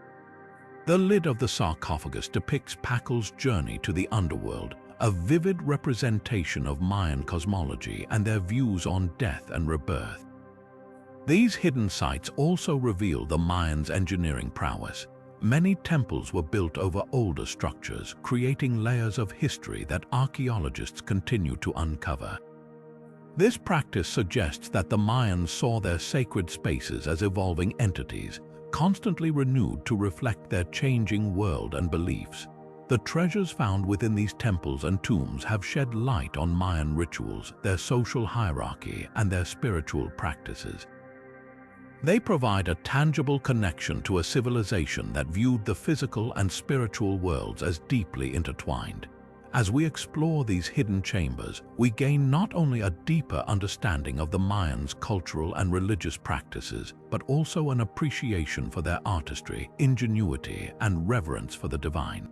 The lid of the sarcophagus depicts Pakal's journey to the underworld, a vivid representation of Mayan cosmology and their views on death and rebirth. These hidden sites also reveal the Mayans' engineering prowess. Many temples were built over older structures, creating layers of history that archaeologists continue to uncover. This practice suggests that the Mayans saw their sacred spaces as evolving entities, constantly renewed to reflect their changing world and beliefs. The treasures found within these temples and tombs have shed light on Mayan rituals, their social hierarchy, and their spiritual practices. They provide a tangible connection to a civilization that viewed the physical and spiritual worlds as deeply intertwined. As we explore these hidden chambers, we gain not only a deeper understanding of the Mayans' cultural and religious practices, but also an appreciation for their artistry, ingenuity, and reverence for the divine.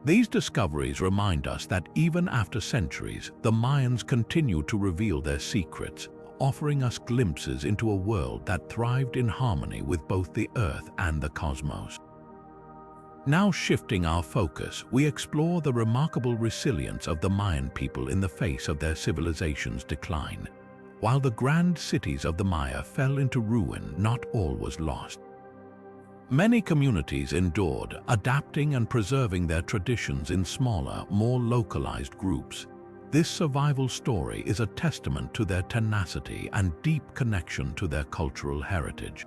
These discoveries remind us that even after centuries, the Mayans continue to reveal their secrets, offering us glimpses into a world that thrived in harmony with both the earth and the cosmos. Now shifting our focus, we explore the remarkable resilience of the Mayan people in the face of their civilization's decline. While the grand cities of the Maya fell into ruin, not all was lost. Many communities endured, adapting and preserving their traditions in smaller, more localized groups. This survival story is a testament to their tenacity and deep connection to their cultural heritage.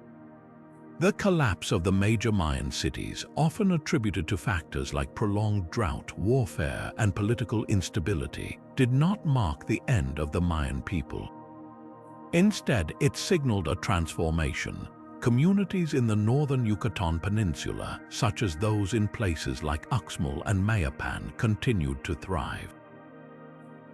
The collapse of the major Mayan cities, often attributed to factors like prolonged drought, warfare, and political instability, did not mark the end of the Mayan people. Instead, it signaled a transformation. Communities in the northern Yucatan Peninsula, such as those in places like Uxmal and Mayapan, continued to thrive.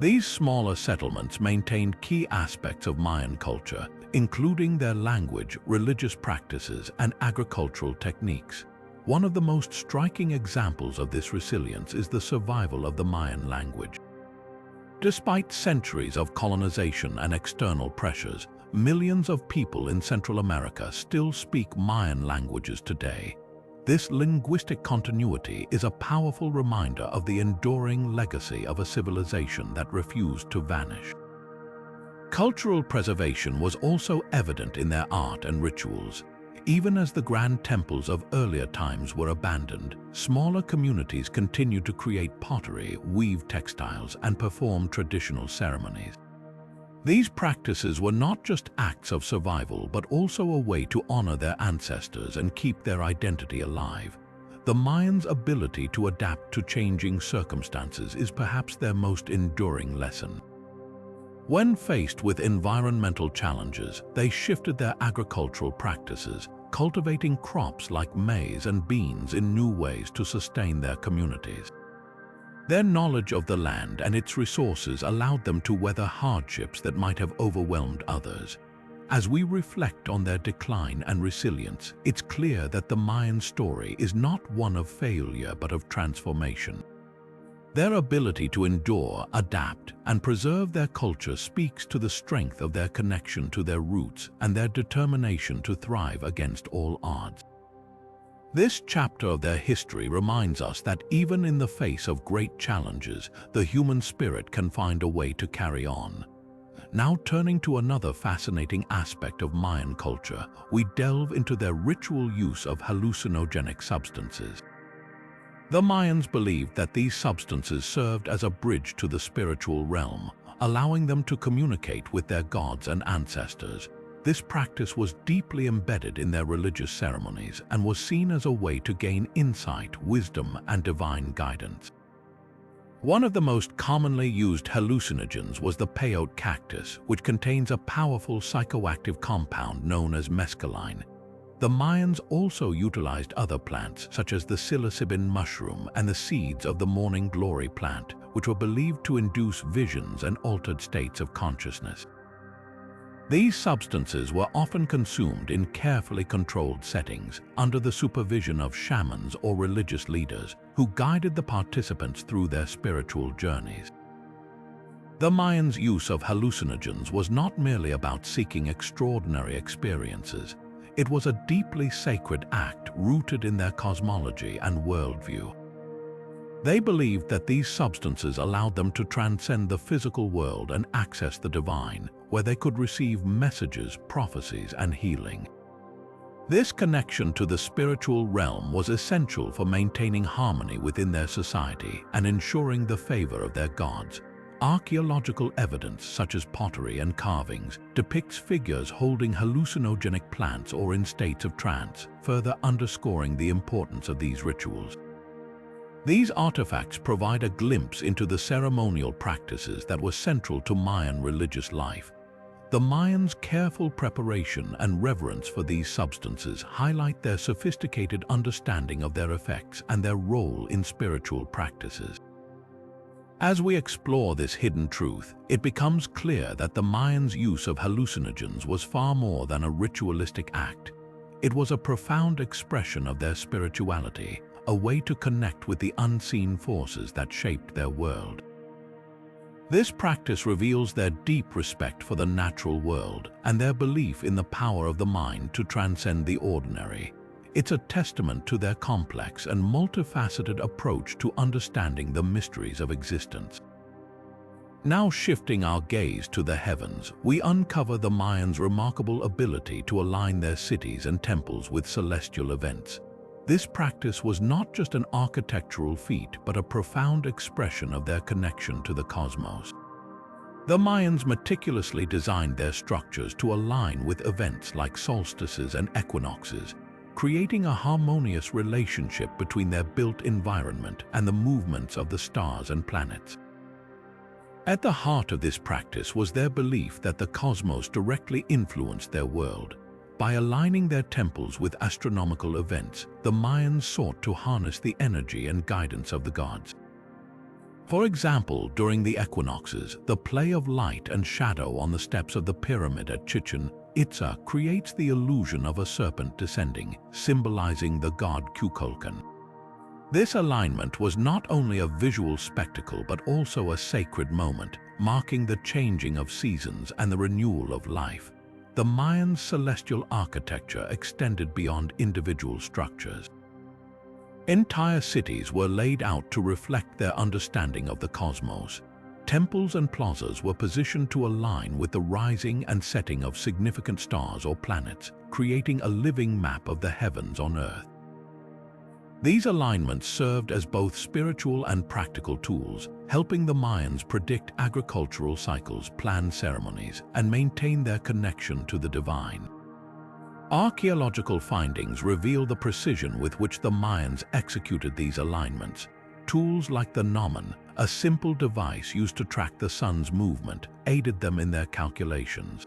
These smaller settlements maintained key aspects of Mayan culture, including their language, religious practices, and agricultural techniques. One of the most striking examples of this resilience is the survival of the Mayan language. Despite centuries of colonization and external pressures, millions of people in Central America still speak Mayan languages today. This linguistic continuity is a powerful reminder of the enduring legacy of a civilization that refused to vanish. Cultural preservation was also evident in their art and rituals. Even as the grand temples of earlier times were abandoned, smaller communities continued to create pottery, weave textiles, and perform traditional ceremonies. These practices were not just acts of survival, but also a way to honor their ancestors and keep their identity alive. The Mayans' ability to adapt to changing circumstances is perhaps their most enduring lesson. When faced with environmental challenges, they shifted their agricultural practices, cultivating crops like maize and beans in new ways to sustain their communities. Their knowledge of the land and its resources allowed them to weather hardships that might have overwhelmed others. As we reflect on their decline and resilience, it's clear that the Mayan story is not one of failure but of transformation. Their ability to endure, adapt, and preserve their culture speaks to the strength of their connection to their roots and their determination to thrive against all odds. This chapter of their history reminds us that even in the face of great challenges, the human spirit can find a way to carry on. Now turning to another fascinating aspect of Mayan culture, we delve into their ritual use of hallucinogenic substances. The Mayans believed that these substances served as a bridge to the spiritual realm, allowing them to communicate with their gods and ancestors. This practice was deeply embedded in their religious ceremonies and was seen as a way to gain insight, wisdom, and divine guidance. One of the most commonly used hallucinogens was the peyote cactus, which contains a powerful psychoactive compound known as mescaline. The Mayans also utilized other plants, such as the psilocybin mushroom and the seeds of the morning glory plant, which were believed to induce visions and altered states of consciousness. These substances were often consumed in carefully controlled settings under the supervision of shamans or religious leaders who guided the participants through their spiritual journeys. The Mayans' use of hallucinogens was not merely about seeking extraordinary experiences. It was a deeply sacred act rooted in their cosmology and worldview. They believed that these substances allowed them to transcend the physical world and access the divine, where they could receive messages, prophecies, and healing. This connection to the spiritual realm was essential for maintaining harmony within their society and ensuring the favor of their gods. Archaeological evidence, such as pottery and carvings, depicts figures holding hallucinogenic plants or in states of trance, further underscoring the importance of these rituals. These artifacts provide a glimpse into the ceremonial practices that were central to Mayan religious life. The Mayans' careful preparation and reverence for these substances highlight their sophisticated understanding of their effects and their role in spiritual practices. As we explore this hidden truth, it becomes clear that the Mayans' use of hallucinogens was far more than a ritualistic act. It was a profound expression of their spirituality, a way to connect with the unseen forces that shaped their world. This practice reveals their deep respect for the natural world and their belief in the power of the mind to transcend the ordinary. It's a testament to their complex and multifaceted approach to understanding the mysteries of existence. Now shifting our gaze to the heavens, we uncover the Mayans' remarkable ability to align their cities and temples with celestial events. This practice was not just an architectural feat, but a profound expression of their connection to the cosmos. The Mayans meticulously designed their structures to align with events like solstices and equinoxes, creating a harmonious relationship between their built environment and the movements of the stars and planets. At the heart of this practice was their belief that the cosmos directly influenced their world. By aligning their temples with astronomical events, the Mayans sought to harness the energy and guidance of the gods. For example, during the equinoxes, the play of light and shadow on the steps of the pyramid at Chichen Itza creates the illusion of a serpent descending, symbolizing the god Kukulkan. This alignment was not only a visual spectacle but also a sacred moment, marking the changing of seasons and the renewal of life. The Mayan celestial architecture extended beyond individual structures. Entire cities were laid out to reflect their understanding of the cosmos. temples and plazas were positioned to align with the rising and setting of significant stars or planets, creating a living map of the heavens on Earth. These alignments served as both spiritual and practical tools, helping the Mayans predict agricultural cycles, plan ceremonies, and maintain their connection to the divine. Archaeological findings reveal the precision with which the Mayans executed these alignments. Tools like the gnomon, a simple device used to track the sun's movement, aided them in their calculations.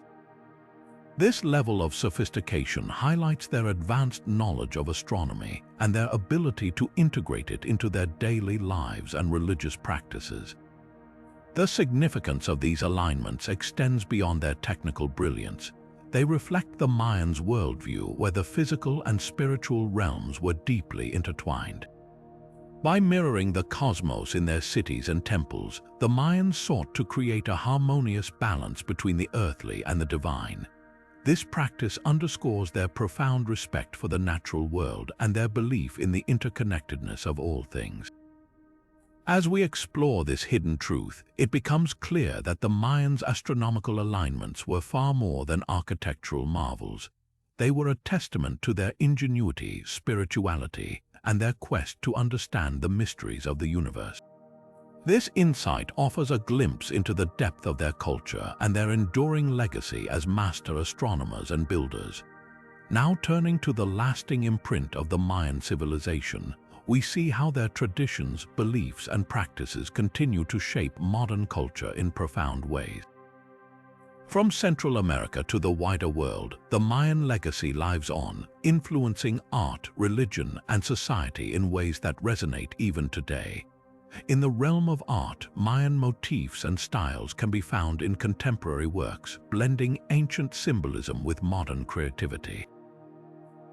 This level of sophistication highlights their advanced knowledge of astronomy and their ability to integrate it into their daily lives and religious practices. The significance of these alignments extends beyond their technical brilliance. They reflect the Mayans' worldview where the physical and spiritual realms were deeply intertwined. By mirroring the cosmos in their cities and temples, the Mayans sought to create a harmonious balance between the earthly and the divine. This practice underscores their profound respect for the natural world and their belief in the interconnectedness of all things. As we explore this hidden truth, it becomes clear that the Mayans' astronomical alignments were far more than architectural marvels. They were a testament to their ingenuity, spirituality, and their quest to understand the mysteries of the universe. This insight offers a glimpse into the depth of their culture and their enduring legacy as master astronomers and builders. Now turning to the lasting imprint of the Mayan civilization, we see how their traditions, beliefs, and practices continue to shape modern culture in profound ways. From Central America to the wider world, the Mayan legacy lives on, influencing art, religion, and society in ways that resonate even today. In the realm of art, Mayan motifs and styles can be found in contemporary works, blending ancient symbolism with modern creativity.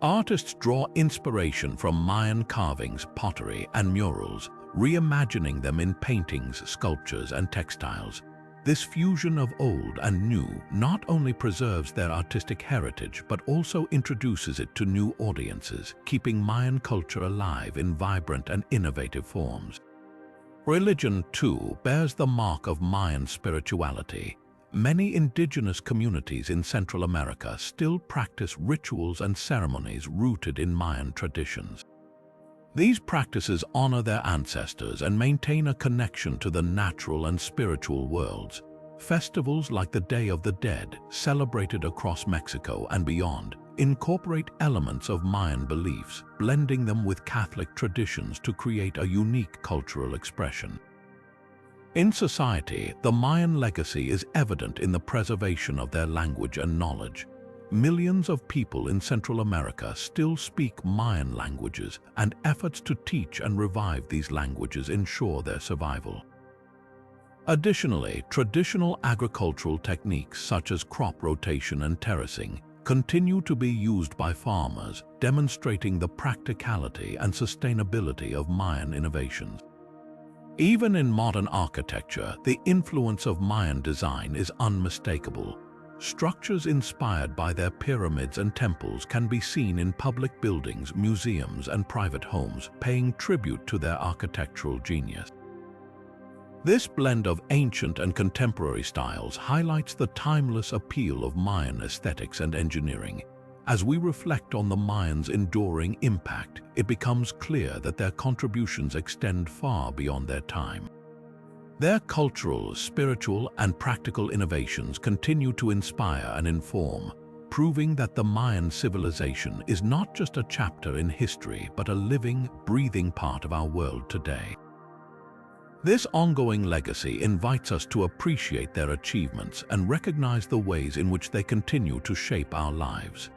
Artists draw inspiration from Mayan carvings, pottery, and murals, reimagining them in paintings, sculptures, and textiles. This fusion of old and new not only preserves their artistic heritage but also introduces it to new audiences, keeping Mayan culture alive in vibrant and innovative forms. Religion, too, bears the mark of Mayan spirituality. Many indigenous communities in Central America still practice rituals and ceremonies rooted in Mayan traditions. These practices honor their ancestors and maintain a connection to the natural and spiritual worlds. Festivals like the Day of the Dead, celebrated across Mexico and beyond, incorporate elements of Mayan beliefs, blending them with Catholic traditions to create a unique cultural expression. In society, the Mayan legacy is evident in the preservation of their language and knowledge. Millions of people in Central America still speak Mayan languages, and efforts to teach and revive these languages ensure their survival. Additionally, traditional agricultural techniques such as crop rotation and terracing continue to be used by farmers, demonstrating the practicality and sustainability of Mayan innovations. Even in modern architecture, the influence of Mayan design is unmistakable. Structures inspired by their pyramids and temples can be seen in public buildings, museums, and private homes, paying tribute to their architectural genius. This blend of ancient and contemporary styles highlights the timeless appeal of Mayan aesthetics and engineering. As we reflect on the Mayans' enduring impact, it becomes clear that their contributions extend far beyond their time. Their cultural, spiritual, and practical innovations continue to inspire and inform, proving that the Mayan civilization is not just a chapter in history but a living, breathing part of our world today. This ongoing legacy invites us to appreciate their achievements and recognize the ways in which they continue to shape our lives.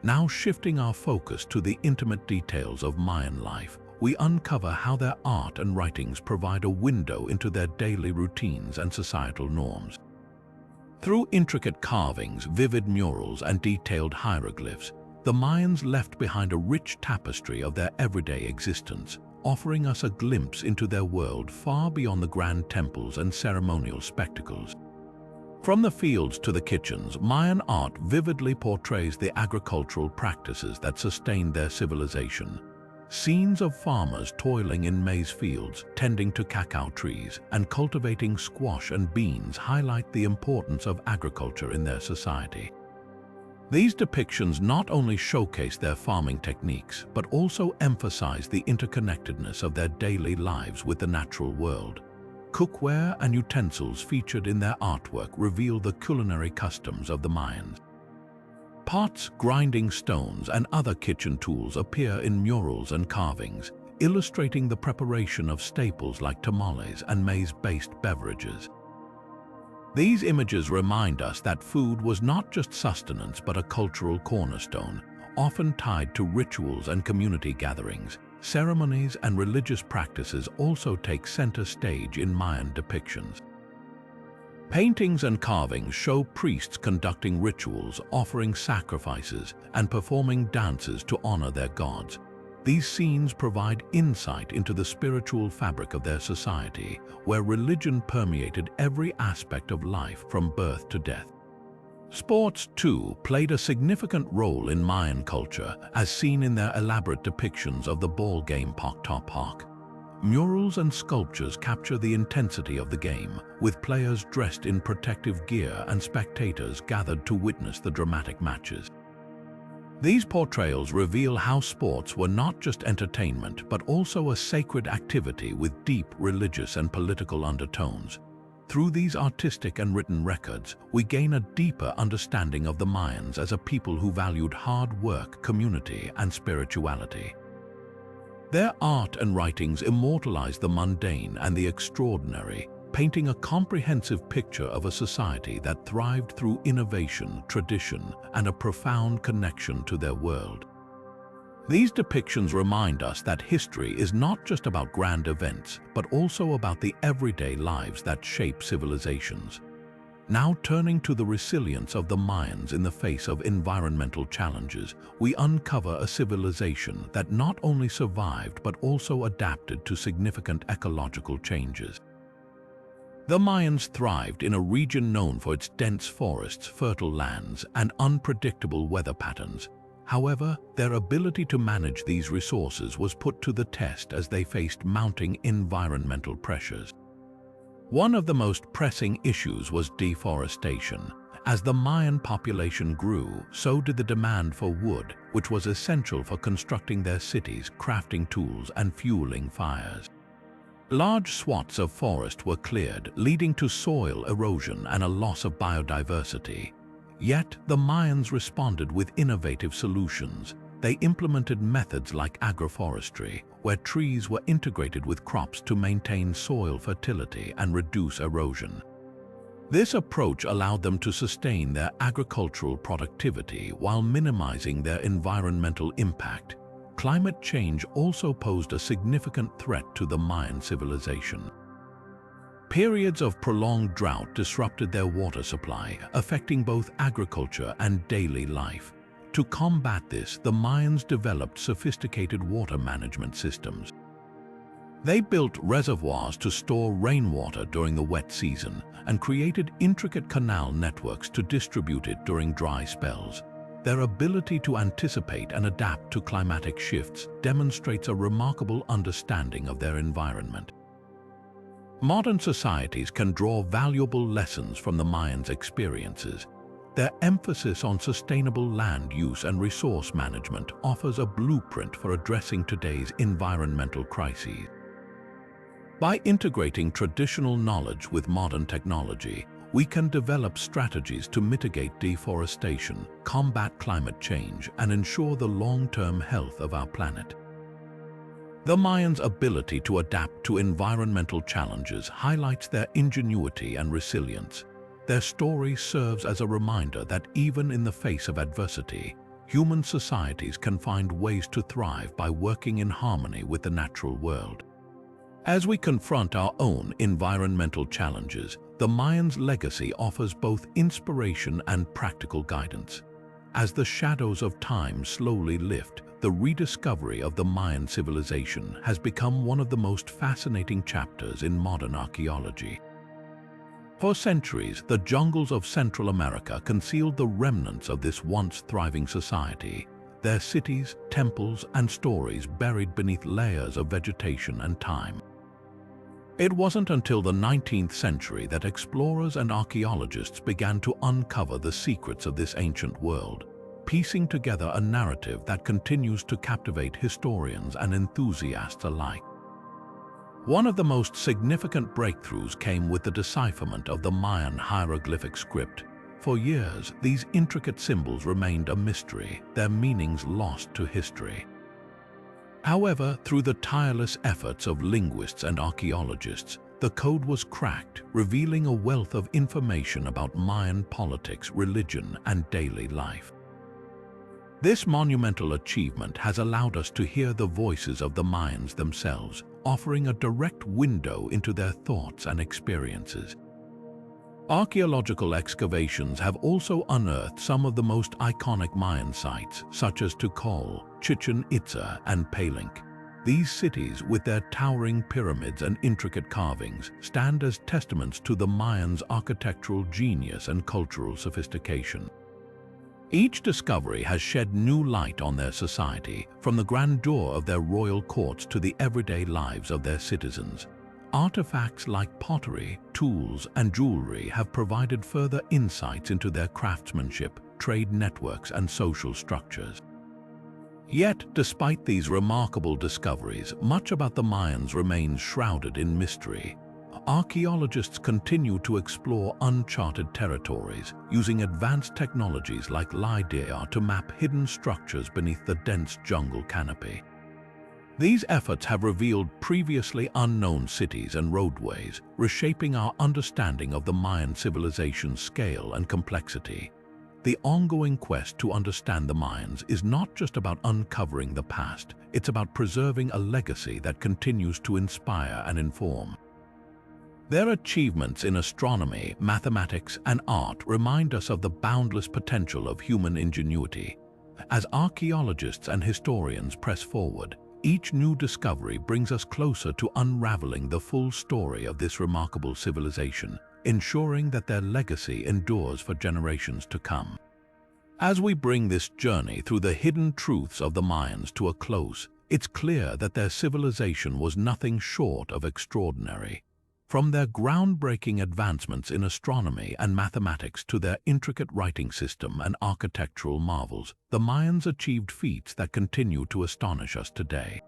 Now shifting our focus to the intimate details of Mayan life, we uncover how their art and writings provide a window into their daily routines and societal norms. Through intricate carvings, vivid murals, and detailed hieroglyphs, the Mayans left behind a rich tapestry of their everyday existence, offering us a glimpse into their world far beyond the grand temples and ceremonial spectacles. From the fields to the kitchens, Mayan art vividly portrays the agricultural practices that sustained their civilization. Scenes of farmers toiling in maize fields, tending to cacao trees, and cultivating squash and beans highlight the importance of agriculture in their society. These depictions not only showcase their farming techniques, but also emphasize the interconnectedness of their daily lives with the natural world. Cookware and utensils featured in their artwork reveal the culinary customs of the Mayans. Pots, grinding stones, and other kitchen tools appear in murals and carvings, illustrating the preparation of staples like tamales and maize-based beverages. These images remind us that food was not just sustenance but a cultural cornerstone, often tied to rituals and community gatherings. Ceremonies and religious practices also take center stage in Mayan depictions. Paintings and carvings show priests conducting rituals, offering sacrifices, and performing dances to honor their gods. These scenes provide insight into the spiritual fabric of their society, where religion permeated every aspect of life from birth to death. Sports, too, played a significant role in Mayan culture, as seen in their elaborate depictions of the ball game Pok-ta-Pok. Murals and sculptures capture the intensity of the game, with players dressed in protective gear and spectators gathered to witness the dramatic matches. These portrayals reveal how sports were not just entertainment, but also a sacred activity with deep religious and political undertones. Through these artistic and written records, we gain a deeper understanding of the Mayans as a people who valued hard work, community, and spirituality. Their art and writings immortalize the mundane and the extraordinary, painting a comprehensive picture of a society that thrived through innovation, tradition, and a profound connection to their world. These depictions remind us that history is not just about grand events, but also about the everyday lives that shape civilizations. Now turning to the resilience of the Mayans in the face of environmental challenges, we uncover a civilization that not only survived but also adapted to significant ecological changes. The Mayans thrived in a region known for its dense forests, fertile lands, and unpredictable weather patterns. However, their ability to manage these resources was put to the test as they faced mounting environmental pressures. One of the most pressing issues was deforestation. As the Mayan population grew, so did the demand for wood, which was essential for constructing their cities, crafting tools, and fueling fires. Large swaths of forest were cleared, leading to soil erosion and a loss of biodiversity. Yet, the Mayans responded with innovative solutions. They implemented methods like agroforestry, where trees were integrated with crops to maintain soil fertility and reduce erosion. This approach allowed them to sustain their agricultural productivity while minimizing their environmental impact. Climate change also posed a significant threat to the Mayan civilization. Periods of prolonged drought disrupted their water supply, affecting both agriculture and daily life. To combat this, the Mayans developed sophisticated water management systems. They built reservoirs to store rainwater during the wet season and created intricate canal networks to distribute it during dry spells. Their ability to anticipate and adapt to climatic shifts demonstrates a remarkable understanding of their environment. Modern societies can draw valuable lessons from the Mayans' experiences. Their emphasis on sustainable land use and resource management offers a blueprint for addressing today's environmental crises. By integrating traditional knowledge with modern technology, we can develop strategies to mitigate deforestation, combat climate change, and ensure the long-term health of our planet. The Mayans' ability to adapt to environmental challenges highlights their ingenuity and resilience. Their story serves as a reminder that even in the face of adversity, human societies can find ways to thrive by working in harmony with the natural world. As we confront our own environmental challenges, the Mayans' legacy offers both inspiration and practical guidance. As the shadows of time slowly lift, the rediscovery of the Mayan civilization has become one of the most fascinating chapters in modern archaeology. For centuries, the jungles of Central America concealed the remnants of this once thriving society. their cities, temples, and stories buried beneath layers of vegetation and time. It wasn't until the 19th century that explorers and archaeologists began to uncover the secrets of this ancient world, piecing together a narrative that continues to captivate historians and enthusiasts alike. One of the most significant breakthroughs came with the decipherment of the Mayan hieroglyphic script. For years, these intricate symbols remained a mystery, their meanings lost to history. However, through the tireless efforts of linguists and archaeologists, the code was cracked, revealing a wealth of information about Mayan politics, religion, and daily life. This monumental achievement has allowed us to hear the voices of the Mayans themselves, offering a direct window into their thoughts and experiences. Archaeological excavations have also unearthed some of the most iconic Mayan sites, such as Tikal, Chichen Itza, and Palenque. These cities, with their towering pyramids and intricate carvings, stand as testaments to the Mayans' architectural genius and cultural sophistication. Each discovery has shed new light on their society, from the grandeur of their royal courts to the everyday lives of their citizens. Artifacts like pottery, tools, and jewelry have provided further insights into their craftsmanship, trade networks, and social structures. Yet, despite these remarkable discoveries, much about the Mayans remains shrouded in mystery. Archaeologists continue to explore uncharted territories, using advanced technologies like LiDAR to map hidden structures beneath the dense jungle canopy. These efforts have revealed previously unknown cities and roadways, reshaping our understanding of the Mayan civilization's scale and complexity. The ongoing quest to understand the Mayans is not just about uncovering the past, it's about preserving a legacy that continues to inspire and inform. Their achievements in astronomy, mathematics, and art remind us of the boundless potential of human ingenuity. As archaeologists and historians press forward, each new discovery brings us closer to unraveling the full story of this remarkable civilization, ensuring that their legacy endures for generations to come. As we bring this journey through the hidden truths of the Mayans to a close, it's clear that their civilization was nothing short of extraordinary. From their groundbreaking advancements in astronomy and mathematics to their intricate writing system and architectural marvels, the Mayans achieved feats that continue to astonish us today.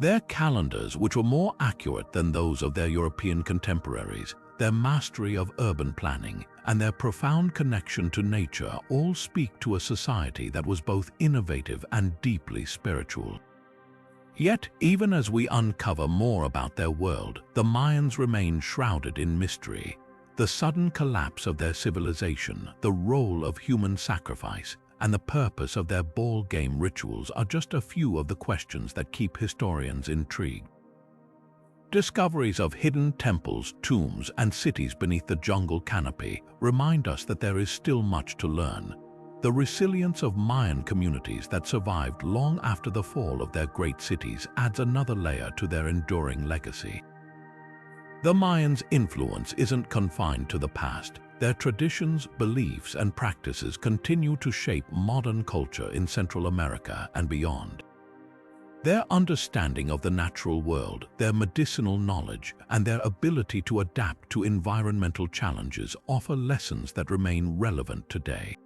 Their calendars, which were more accurate than those of their European contemporaries, their mastery of urban planning, and their profound connection to nature all speak to a society that was both innovative and deeply spiritual. Yet, even as we uncover more about their world, the Mayans remain shrouded in mystery. The sudden collapse of their civilization, the role of human sacrifice, and the purpose of their ball game rituals are just a few of the questions that keep historians intrigued. Discoveries of hidden temples, tombs, and cities beneath the jungle canopy remind us that there is still much to learn. The resilience of Mayan communities that survived long after the fall of their great cities adds another layer to their enduring legacy. The Mayans' influence isn't confined to the past. Their traditions, beliefs, and practices continue to shape modern culture in Central America and beyond. Their understanding of the natural world, their medicinal knowledge, and their ability to adapt to environmental challenges offer lessons that remain relevant today.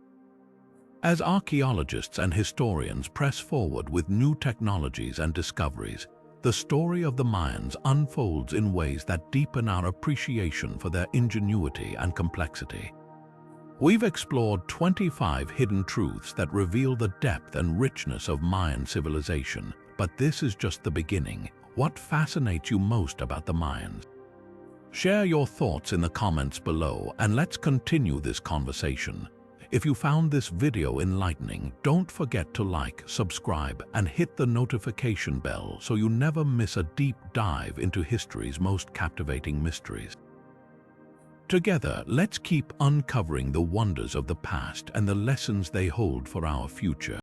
As archaeologists and historians press forward with new technologies and discoveries, the story of the Mayans unfolds in ways that deepen our appreciation for their ingenuity and complexity. We've explored 25 hidden truths that reveal the depth and richness of Mayan civilization, but this is just the beginning. What fascinates you most about the Mayans? Share your thoughts in the comments below, and let's continue this conversation. If you found this video enlightening, don't forget to like, subscribe, and hit the notification bell so you never miss a deep dive into history's most captivating mysteries. Together, let's keep uncovering the wonders of the past and the lessons they hold for our future.